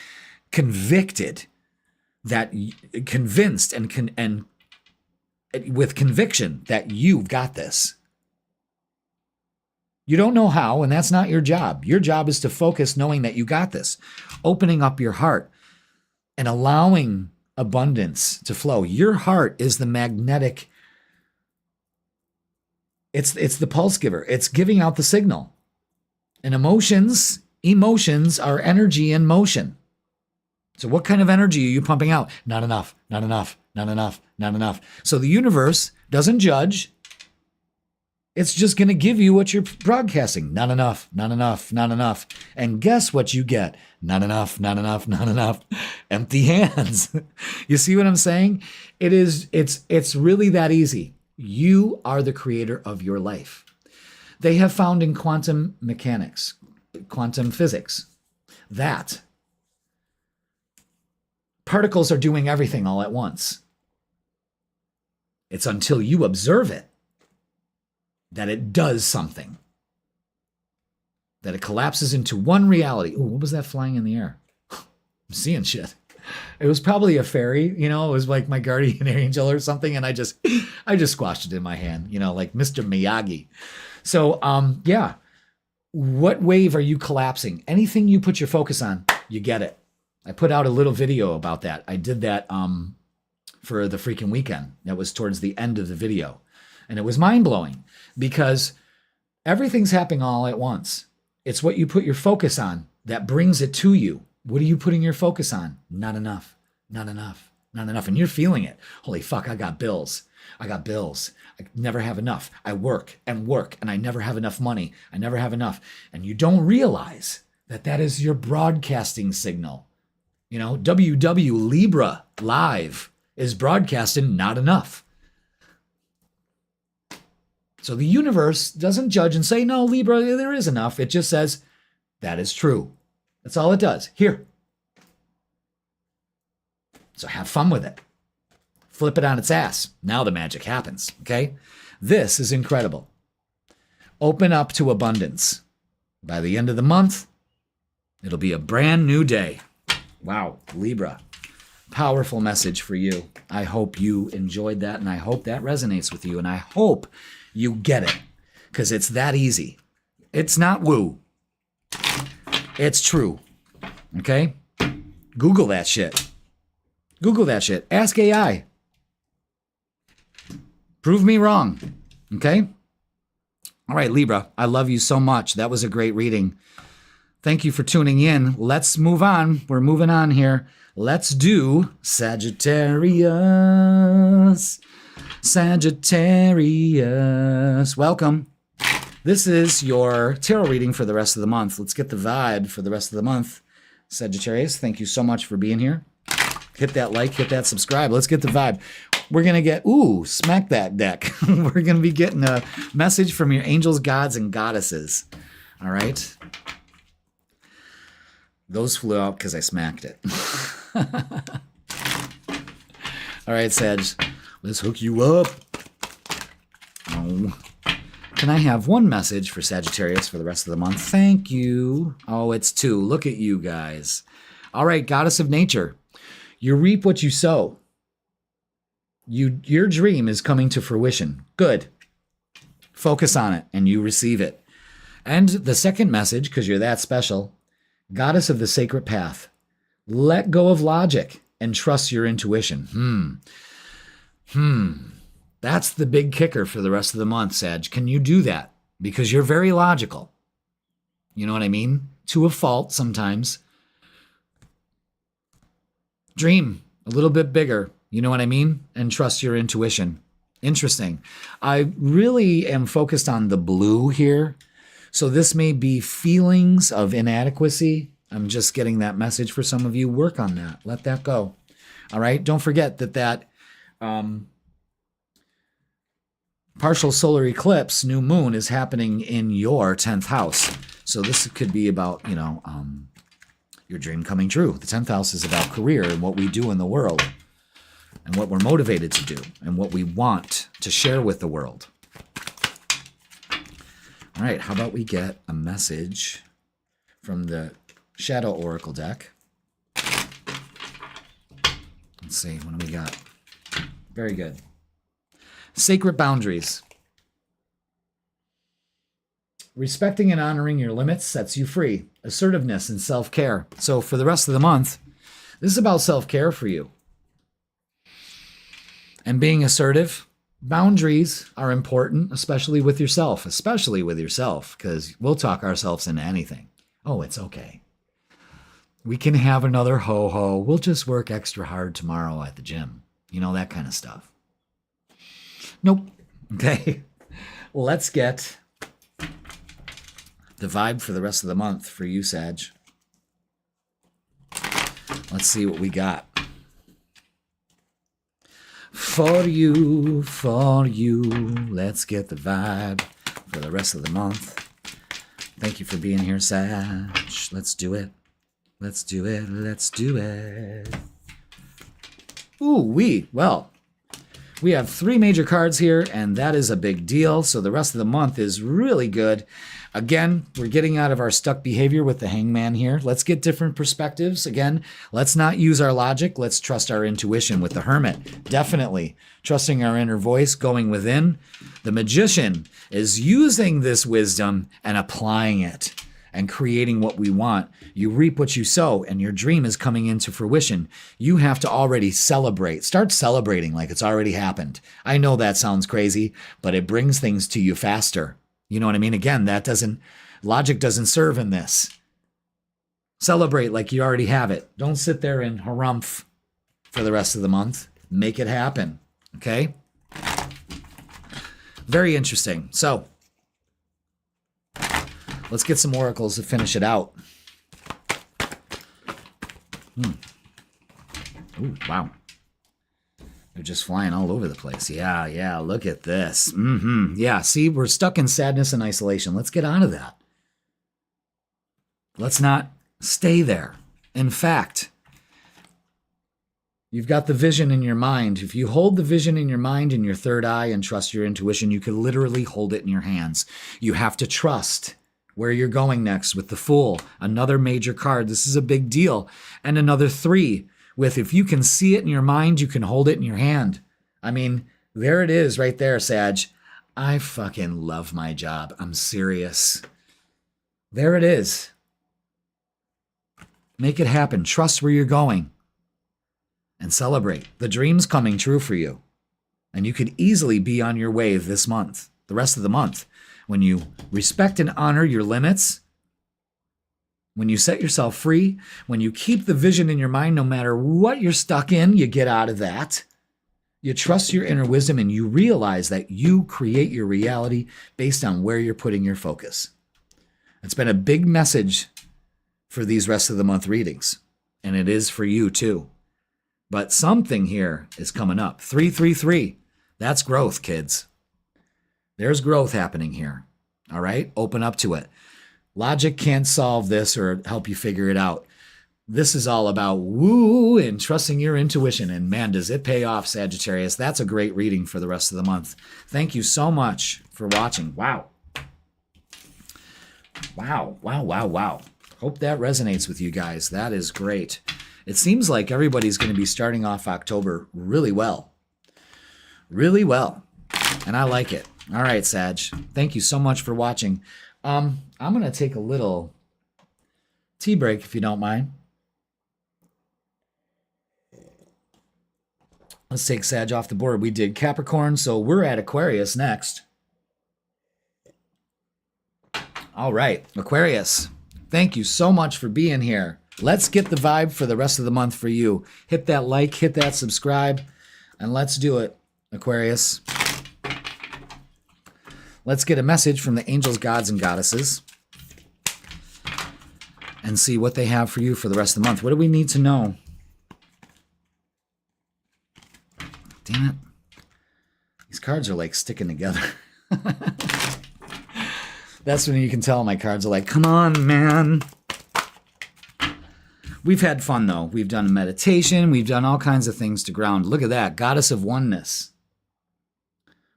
convinced and with conviction that you've got this. You don't know how, and that's not your job. Your job is to focus knowing that you got this, opening up your heart and allowing abundance to flow. Your heart is the magnetic, it's the pulse giver. It's giving out the signal. And emotions are energy in motion. So what kind of energy are you pumping out? Not enough, not enough, not enough, not enough. So the universe doesn't judge. It's just going to give you what you're broadcasting. Not enough, not enough, not enough. And guess what you get? Not enough, not enough, not enough. Empty hands. You see what I'm saying? It's really that easy. You are the creator of your life. They have found in quantum mechanics, quantum physics, that particles are doing everything all at once. It's until you observe it that it does something, that it collapses into one reality. Ooh, what was that flying in the air? I'm seeing shit. It was probably a fairy, it was like my guardian angel or something, and I just squashed it in my hand, like Mr. Miyagi. So, yeah, what wave are you collapsing? Anything you put your focus on, you get it. I put out a little video about that. I did that for the freaking weekend. That was towards the end of the video. And it was mind-blowing because everything's happening all at once. It's what you put your focus on that brings it to you. What are you putting your focus on? Not enough, not enough, not enough. And you're feeling it. Holy fuck, I got bills. I never have enough. I work, and I never have enough money. I never have enough. And you don't realize that is your broadcasting signal. WW Libra Live is broadcasting not enough. So the universe doesn't judge and say, no, Libra, there is enough. It just says, that is true. That's all it does. Here. So have fun with it. Flip it on its ass. Now the magic happens, okay? This is incredible. Open up to abundance. By the end of the month, it'll be a brand new day. Wow, Libra. Powerful message for you. I hope you enjoyed that, and I hope that resonates with you, and I hope you get it, because it's that easy. It's not woo. It's true. Okay? Google that shit. Google that shit. Ask AI. Prove me wrong. Okay? All right, Libra, I love you so much. That was a great reading. Thank you for tuning in. Let's move on. We're moving on here. Let's do Sagittarius. Sagittarius. Welcome. This is your tarot reading for the rest of the month. Let's get the vibe for the rest of the month. Sagittarius, thank you so much for being here. Hit that like, hit that subscribe. Let's get the vibe. We're going to get, smack that deck. We're going to be getting a message from your angels, gods, and goddesses. All right. Those flew out because I smacked it. All right, Sag. Let's hook you up. Oh. Can I have one message for Sagittarius for the rest of the month? Thank you. Oh, it's 2. Look at you guys. All right, Goddess of Nature. You reap what you sow. Your dream is coming to fruition. Good. Focus on it and you receive it. And the second message, because you're that special, Goddess of the Sacred Path. Let go of logic and trust your intuition. That's the big kicker for the rest of the month, Sag. Can you do that? Because you're very logical. You know what I mean? To a fault sometimes. Dream a little bit bigger. You know what I mean? And trust your intuition. Interesting. I really am focused on the blue here. So this may be feelings of inadequacy. I'm just getting that message for some of you. Work on that. Let that go. All right? Don't forget that partial solar eclipse, new moon, is happening in your 10th house. So this could be about, your dream coming true. The 10th house is about career and what we do in the world and what we're motivated to do and what we want to share with the world. All right, how about we get a message from the Shadow Oracle deck. Let's see, what do we got? Very good. Sacred boundaries. Respecting and honoring your limits sets you free. Assertiveness and self-care. So for the rest of the month, this is about self-care for you. And being assertive. Boundaries are important, especially with yourself. Especially with yourself, because we'll talk ourselves into anything. Oh, it's okay. We can have another ho-ho. We'll just work extra hard tomorrow at the gym. You know, that kind of stuff. Nope. Okay. Let's get the vibe for the rest of the month for you, Sag. Let's see what we got. For you, let's get the vibe for the rest of the month. Thank you for being here, Sag. Let's do it. Let's do it. Let's do it. Ooh, well, we have 3 major cards here, and that is a big deal. So the rest of the month is really good. Again, we're getting out of our stuck behavior with the Hangman here. Let's get different perspectives. Again, let's not use our logic. Let's trust our intuition with the Hermit. Definitely trusting our inner voice, going within. The Magician is using this wisdom and applying it and creating what we want. You reap what you sow, and your dream is coming into fruition. You have to already celebrate. Start celebrating like it's already happened. I know that sounds crazy, but it brings things to you faster. You know what I mean? Again, logic doesn't serve in this. Celebrate like you already have it. Don't sit there and harumph for the rest of the month. Make it happen. Okay? Very interesting. So, let's get some oracles to finish it out. Ooh, wow. They're just flying all over the place. Yeah, look at this. Yeah, see, we're stuck in sadness and isolation. Let's get out of that. Let's not stay there. In fact, you've got the vision in your mind. If you hold the vision in your mind in your third eye and trust your intuition, you could literally hold it in your hands. You have to trust where you're going next with the Fool. Another major card. This is a big deal. And another 3. With if you can see it in your mind, you can hold it in your hand. I mean, there it is right there, Sag. I fucking love my job. I'm serious. There it is. Make it happen. Trust where you're going. And celebrate. The dream's coming true for you. And you could easily be on your way this month, the rest of the month. When you respect and honor your limits, when you set yourself free, when you keep the vision in your mind, no matter what you're stuck in, you get out of that. You trust your inner wisdom and you realize that you create your reality based on where you're putting your focus. It's been a big message for these rest of the month readings, and it is for you too. But something here is coming up. 333. That's growth, kids. There's growth happening here. All right? Open up to it. Logic can't solve this or help you figure it out. This is all about woo and trusting your intuition. And man, does it pay off, Sagittarius. That's a great reading for the rest of the month. Thank you so much for watching. Wow. Hope that resonates with you guys. That is great. It seems like everybody's going to be starting off October really well. Really well. And I like it. All right, Sag. Thank you so much for watching. I'm going to take a little tea break, if you don't mind. Let's take Sag off the board. We did Capricorn, so we're at Aquarius next. All right, Aquarius, thank you so much for being here. Let's get the vibe for the rest of the month for you. Hit that like, hit that subscribe, and let's do it, Aquarius. Let's get a message from the angels, gods, and goddesses and see what they have for you for the rest of the month. What do we need to know? Damn it. These cards are like sticking together. That's when you can tell my cards are like, come on, man. We've had fun, though. We've done meditation. We've done all kinds of things to ground. Look at that. Goddess of Oneness.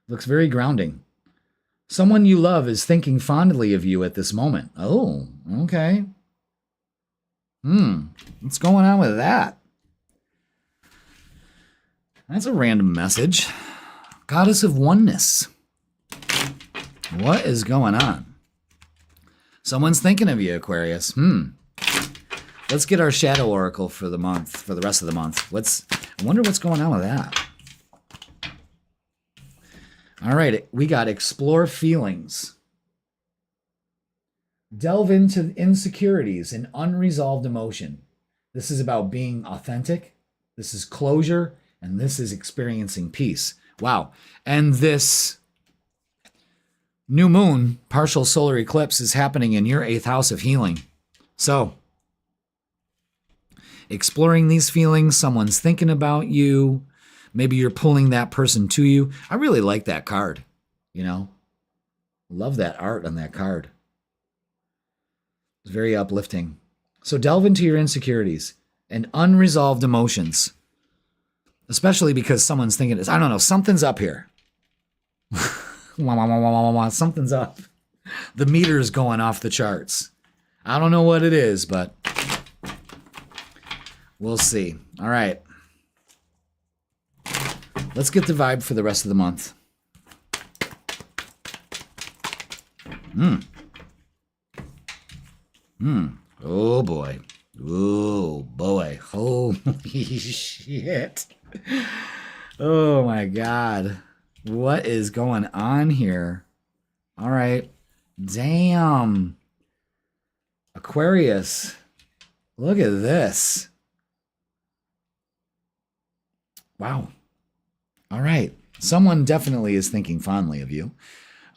Looks very grounding. Someone you love is thinking fondly of you at this moment. Oh, okay. What's going on with that? That's a random message. Goddess of oneness. What is going on? Someone's thinking of you, Aquarius. Let's get our shadow oracle for the month, for the rest of the month. I wonder what's going on with that. All right, we got explore feelings. Delve into insecurities and unresolved emotion. This is about being authentic. This is closure, and this is experiencing peace. Wow. And this new moon, partial solar eclipse, is happening in your 8th house of healing. So, exploring these feelings, someone's thinking about you. Maybe you're pulling that person to you. I really like that card, you know. Love that art on that card. It's very uplifting. So delve into your insecurities and unresolved emotions, especially because someone's thinking, I don't know, something's up here. Something's up. The meter's going off the charts. I don't know what it is, but we'll see. All right. Let's get the vibe for the rest of the month. Oh boy. Oh boy. Holy shit. Oh my God. What is going on here? All right. Damn. Aquarius. Look at this. Wow. All right. Someone definitely is thinking fondly of you.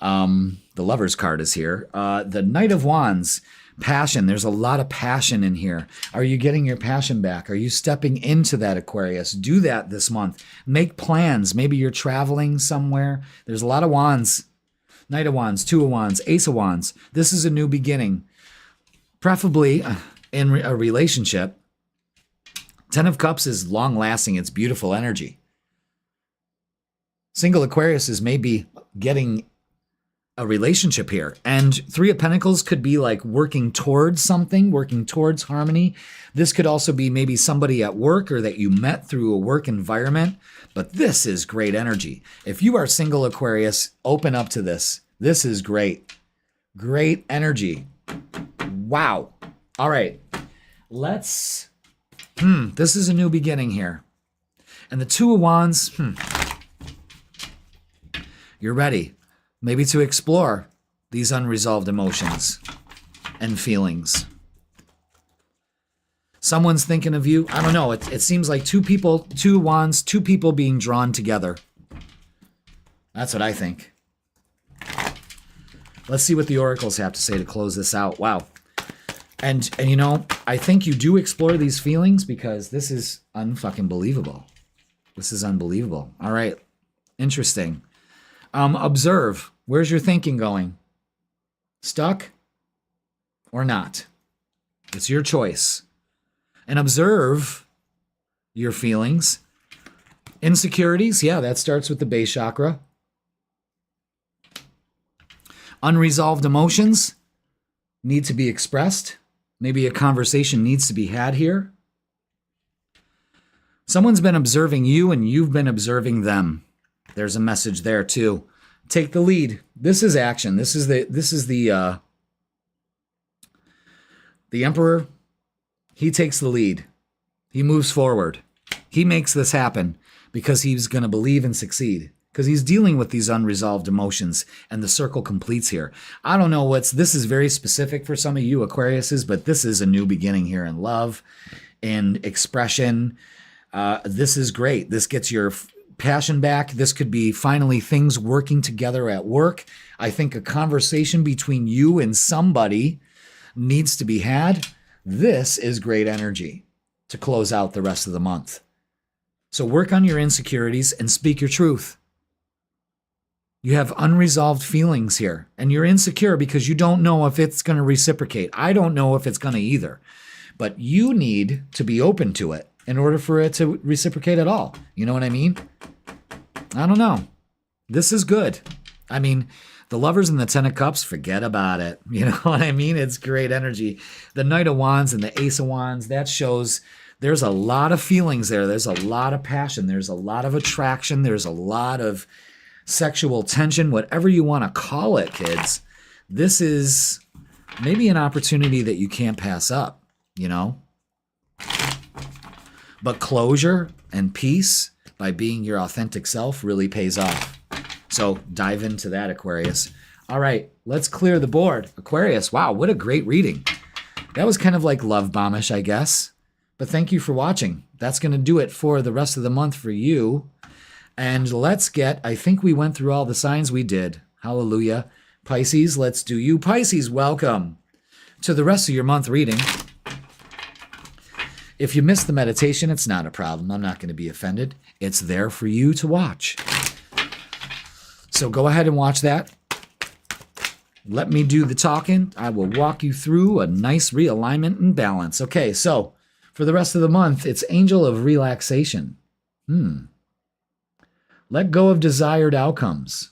The Lover's card is here. The Knight of Wands. Passion. There's a lot of passion in here. Are you getting your passion back? Are you stepping into that, Aquarius? Do that this month. Make plans. Maybe you're traveling somewhere. There's a lot of wands. Knight of Wands, Two of Wands, Ace of Wands. This is a new beginning. Preferably in a relationship. 10 of Cups is long-lasting. It's beautiful energy. Single Aquarius may be getting a relationship here. And 3 of Pentacles could be like working towards something, working towards harmony. This could also be maybe somebody at work or that you met through a work environment. But this is great energy. If you are single Aquarius, open up to this. This is great. Great energy. Wow. All right. Let's... this is a new beginning here. And the Two of Wands, you're ready. Maybe to explore these unresolved emotions and feelings. Someone's thinking of you. I don't know. It seems like two people, two wands, two people being drawn together. That's what I think. Let's see what the oracles have to say to close this out. Wow. And you know, I think you do explore these feelings because this is unfucking believable. This is unbelievable. All right. Interesting. Observe. Where's your thinking going? Stuck or not? It's your choice. And observe your feelings. Insecurities, yeah, that starts with the base chakra. Unresolved emotions need to be expressed. Maybe a conversation needs to be had here. Someone's been observing you and you've been observing them. There's a message there too. Take the lead. This is action. This is the Emperor. He takes the lead. He moves forward. He makes this happen because he's going to believe and succeed. Because he's dealing with these unresolved emotions, and the circle completes here. I don't know this is very specific for some of you Aquariuses, but this is a new beginning here in love and expression. This is great. This gets your passion back. This could be finally things working together at work. I think a conversation between you and somebody needs to be had. This is great energy to close out the rest of the month. So work on your insecurities and speak your truth. You have unresolved feelings here, and you're insecure because you don't know if it's going to reciprocate. I don't know if it's going to either, but you need to be open to it in order for it to reciprocate at all. You know what I mean? I don't know. This is good. I mean, the Lovers and the 10 of Cups, forget about it. You know what I mean? It's great energy. The Knight of Wands and the Ace of Wands, that shows there's a lot of feelings there. There's a lot of passion. There's a lot of attraction. There's a lot of sexual tension, whatever you want to call it, kids. This is maybe an opportunity that you can't pass up, you know? But closure and peace by being your authentic self really pays off. So dive into that, Aquarius. All right, let's clear the board. Aquarius, wow, what a great reading. That was kind of like love bombish, I guess. But thank you for watching. That's going to do it for the rest of the month for you. And let's get, I think we went through all the signs we did. Hallelujah. Pisces, let's do you. Pisces, welcome to the rest of your month reading. If you missed the meditation, it's not a problem. I'm not going to be offended. It's there for you to watch. So go ahead and watch that. Let me do the talking. I will walk you through a nice realignment and balance. Okay, so for the rest of the month, it's Angel of Relaxation. Let go of desired outcomes,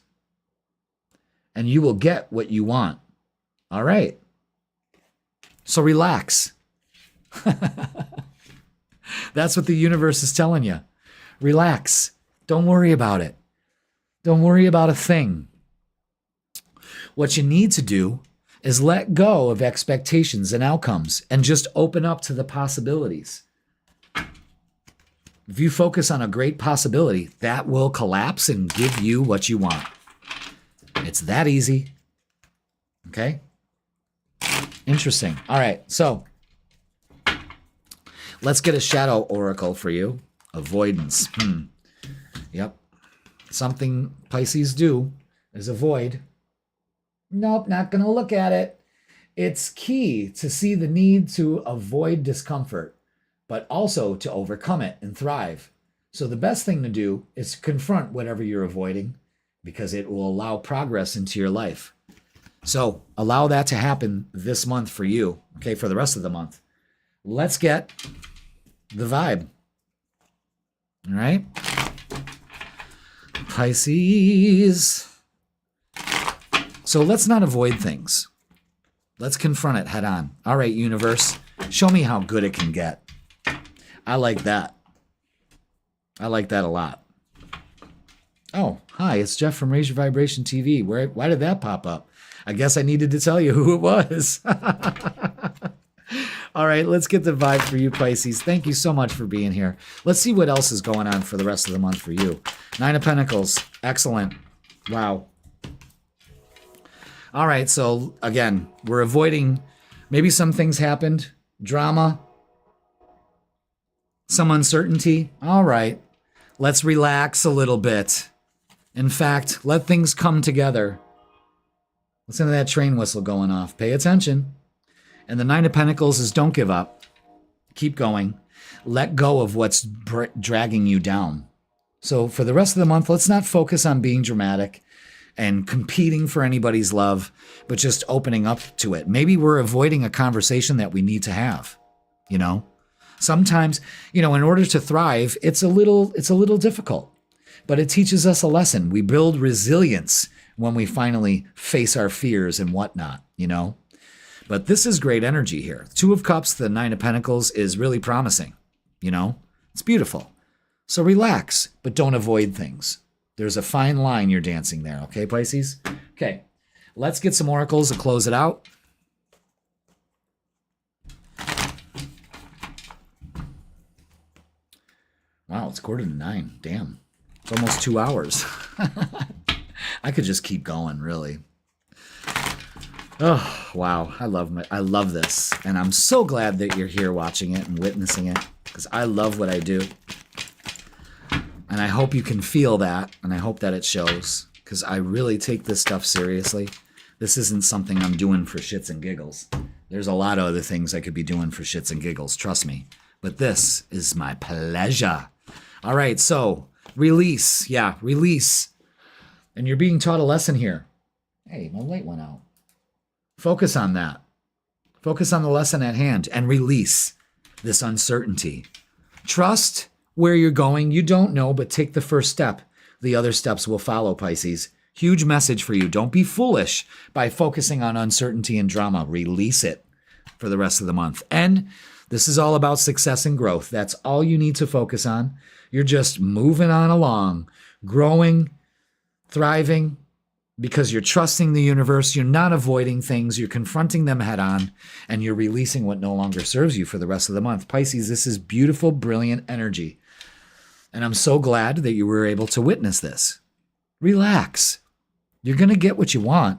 and you will get what you want. All right. So relax. That's what the universe is telling you. Relax. Don't worry about it. Don't worry about a thing. What you need to do is let go of expectations and outcomes and just open up to the possibilities. If you focus on a great possibility, that will collapse and give you what you want. It's that easy. Okay? Interesting. All right, so let's get a shadow oracle for you. Avoidance. Yep. Something Pisces do is avoid. Nope, not going to look at it. It's key to see the need to avoid discomfort, but also to overcome it and thrive. So the best thing to do is to confront whatever you're avoiding, because it will allow progress into your life. So allow that to happen this month for you, okay, for the rest of the month. Let's get the vibe. All right? Pisces. So let's not avoid things. Let's confront it head on. All right, universe, show me how good it can get. I like that. I like that a lot. Oh, hi, it's Jeff from Raise Your Vibration TV. Why did that pop up? I guess I needed to tell you who it was. All right, let's get the vibe for you, Pisces. Thank you so much for being here. Let's see what else is going on for the rest of the month for you. 9 of Pentacles. Excellent. Wow. All right, so again, we're avoiding, maybe some things happened, drama, some uncertainty. All right, let's relax a little bit. In fact, let things come together. Listen to that train whistle going off. Pay attention. And the 9 of Pentacles is don't give up. Keep going. Let go of what's dragging you down. So for the rest of the month, let's not focus on being dramatic and competing for anybody's love, but just opening up to it. Maybe we're avoiding a conversation that we need to have, you know? Sometimes, you know, in order to thrive, it's a little difficult, but it teaches us a lesson. We build resilience when we finally face our fears and whatnot, you know? But this is great energy here. 2 of Cups, the 9 of Pentacles is really promising, you know? It's beautiful. So relax, but don't avoid things. There's a fine line you're dancing there, okay, Pisces? Okay, let's get some oracles to close it out. Wow, it's 8:45. Damn, it's almost 2 hours. I could just keep going, really. Oh, wow, I love this, and I'm so glad that you're here watching it and witnessing it, because I love what I do. And I hope you can feel that, and I hope that it shows, because I really take this stuff seriously. This isn't something I'm doing for shits and giggles. There's a lot of other things I could be doing for shits and giggles, trust me. But this is my pleasure. All right, so release. Yeah, release. And you're being taught a lesson here. Hey, my light went out. Focus on that. Focus on the lesson at hand and release this uncertainty. Trust where you're going. You don't know, but take the first step. The other steps will follow, Pisces. Huge message for you. Don't be foolish by focusing on uncertainty and drama. Release it for the rest of the month. And this is all about success and growth. That's all you need to focus on. You're just moving on along, growing thriving because you're trusting the universe. You're not avoiding things. You're confronting them head on, and you're releasing what no longer serves you for the rest of the month. Pisces, this is beautiful, brilliant energy. And I'm so glad that you were able to witness this. Relax. You're going to get what you want.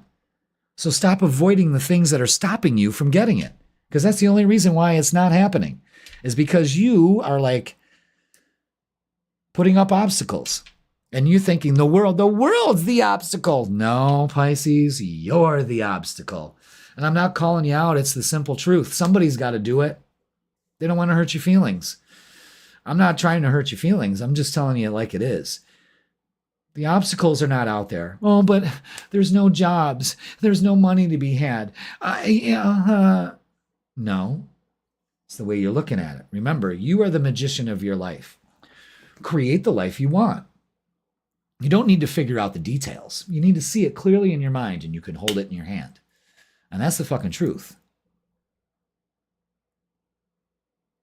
So stop avoiding the things that are stopping you from getting it. Because that's the only reason why it's not happening, is because you are like putting up obstacles. And you're thinking the world's the obstacle. No, Pisces, you're the obstacle. And I'm not calling you out. It's the simple truth. Somebody's got to do it. They don't want to hurt your feelings. I'm not trying to hurt your feelings. I'm just telling you like it is. The obstacles are not out there. Oh, but there's no jobs. There's no money to be had. No, it's the way you're looking at it. Remember, you are the magician of your life. Create the life you want. You don't need to figure out the details. You need to see it clearly in your mind, and you can hold it in your hand. And that's the fucking truth.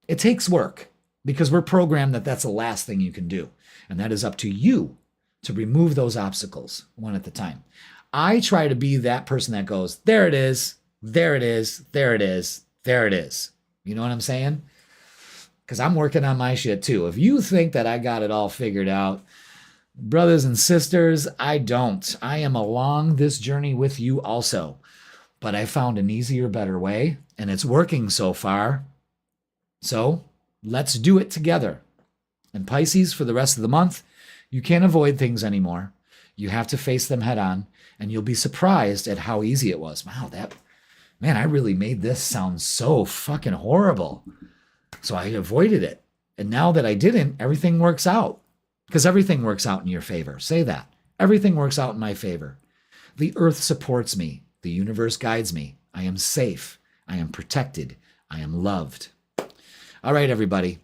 It takes work because we're programmed that that's the last thing you can do. And that is up to you to remove those obstacles one at a time. I try to be that person that goes, there it is, there it is, there it is, there it is. You know what I'm saying? Because I'm working on my shit too. If you think that I got it all figured out, brothers and sisters, I don't. I am along this journey with you also. But I found an easier, better way, and it's working so far. So let's do it together. And Pisces, for the rest of the month, you can't avoid things anymore. You have to face them head on, and you'll be surprised at how easy it was. Wow, man, I really made this sound so fucking horrible. So I avoided it. And now that I didn't, everything works out. Because everything works out in your favor. Say that. Everything works out in my favor. The earth supports me. The universe guides me. I am safe. I am protected. I am loved. All right, everybody.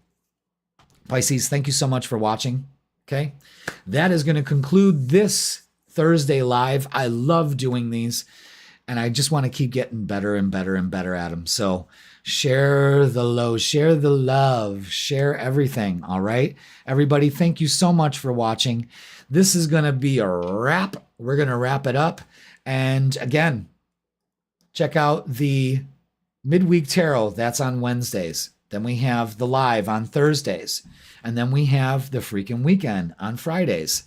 Pisces, thank you so much for watching. Okay? That is going to conclude this Thursday live. I love doing these. And I just want to keep getting better and better and better at them. So share the lows, share the love, share everything. All right. Everybody, thank you so much for watching. This is going to be a wrap. We're going to wrap it up. And again, check out the midweek tarot. That's on Wednesdays. Then we have the live on Thursdays. And then we have the freaking weekend on Fridays.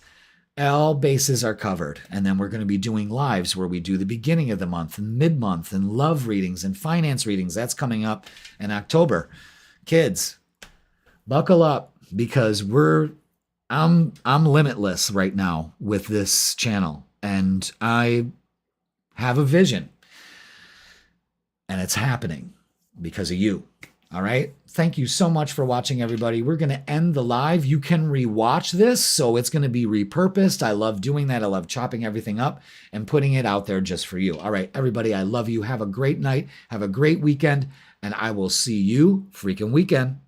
All bases are covered. And then we're going to be doing lives where we do the beginning of the month and mid-month and love readings and finance readings. That's coming up in October. Kids, buckle up because I'm limitless right now with this channel. And I have a vision. And it's happening because of you. All right. Thank you so much for watching, everybody. We're going to end the live. You can rewatch this, so it's going to be repurposed. I love doing that. I love chopping everything up and putting it out there just for you. All right, everybody, I love you. Have a great night. Have a great weekend, and I will see you freaking weekend.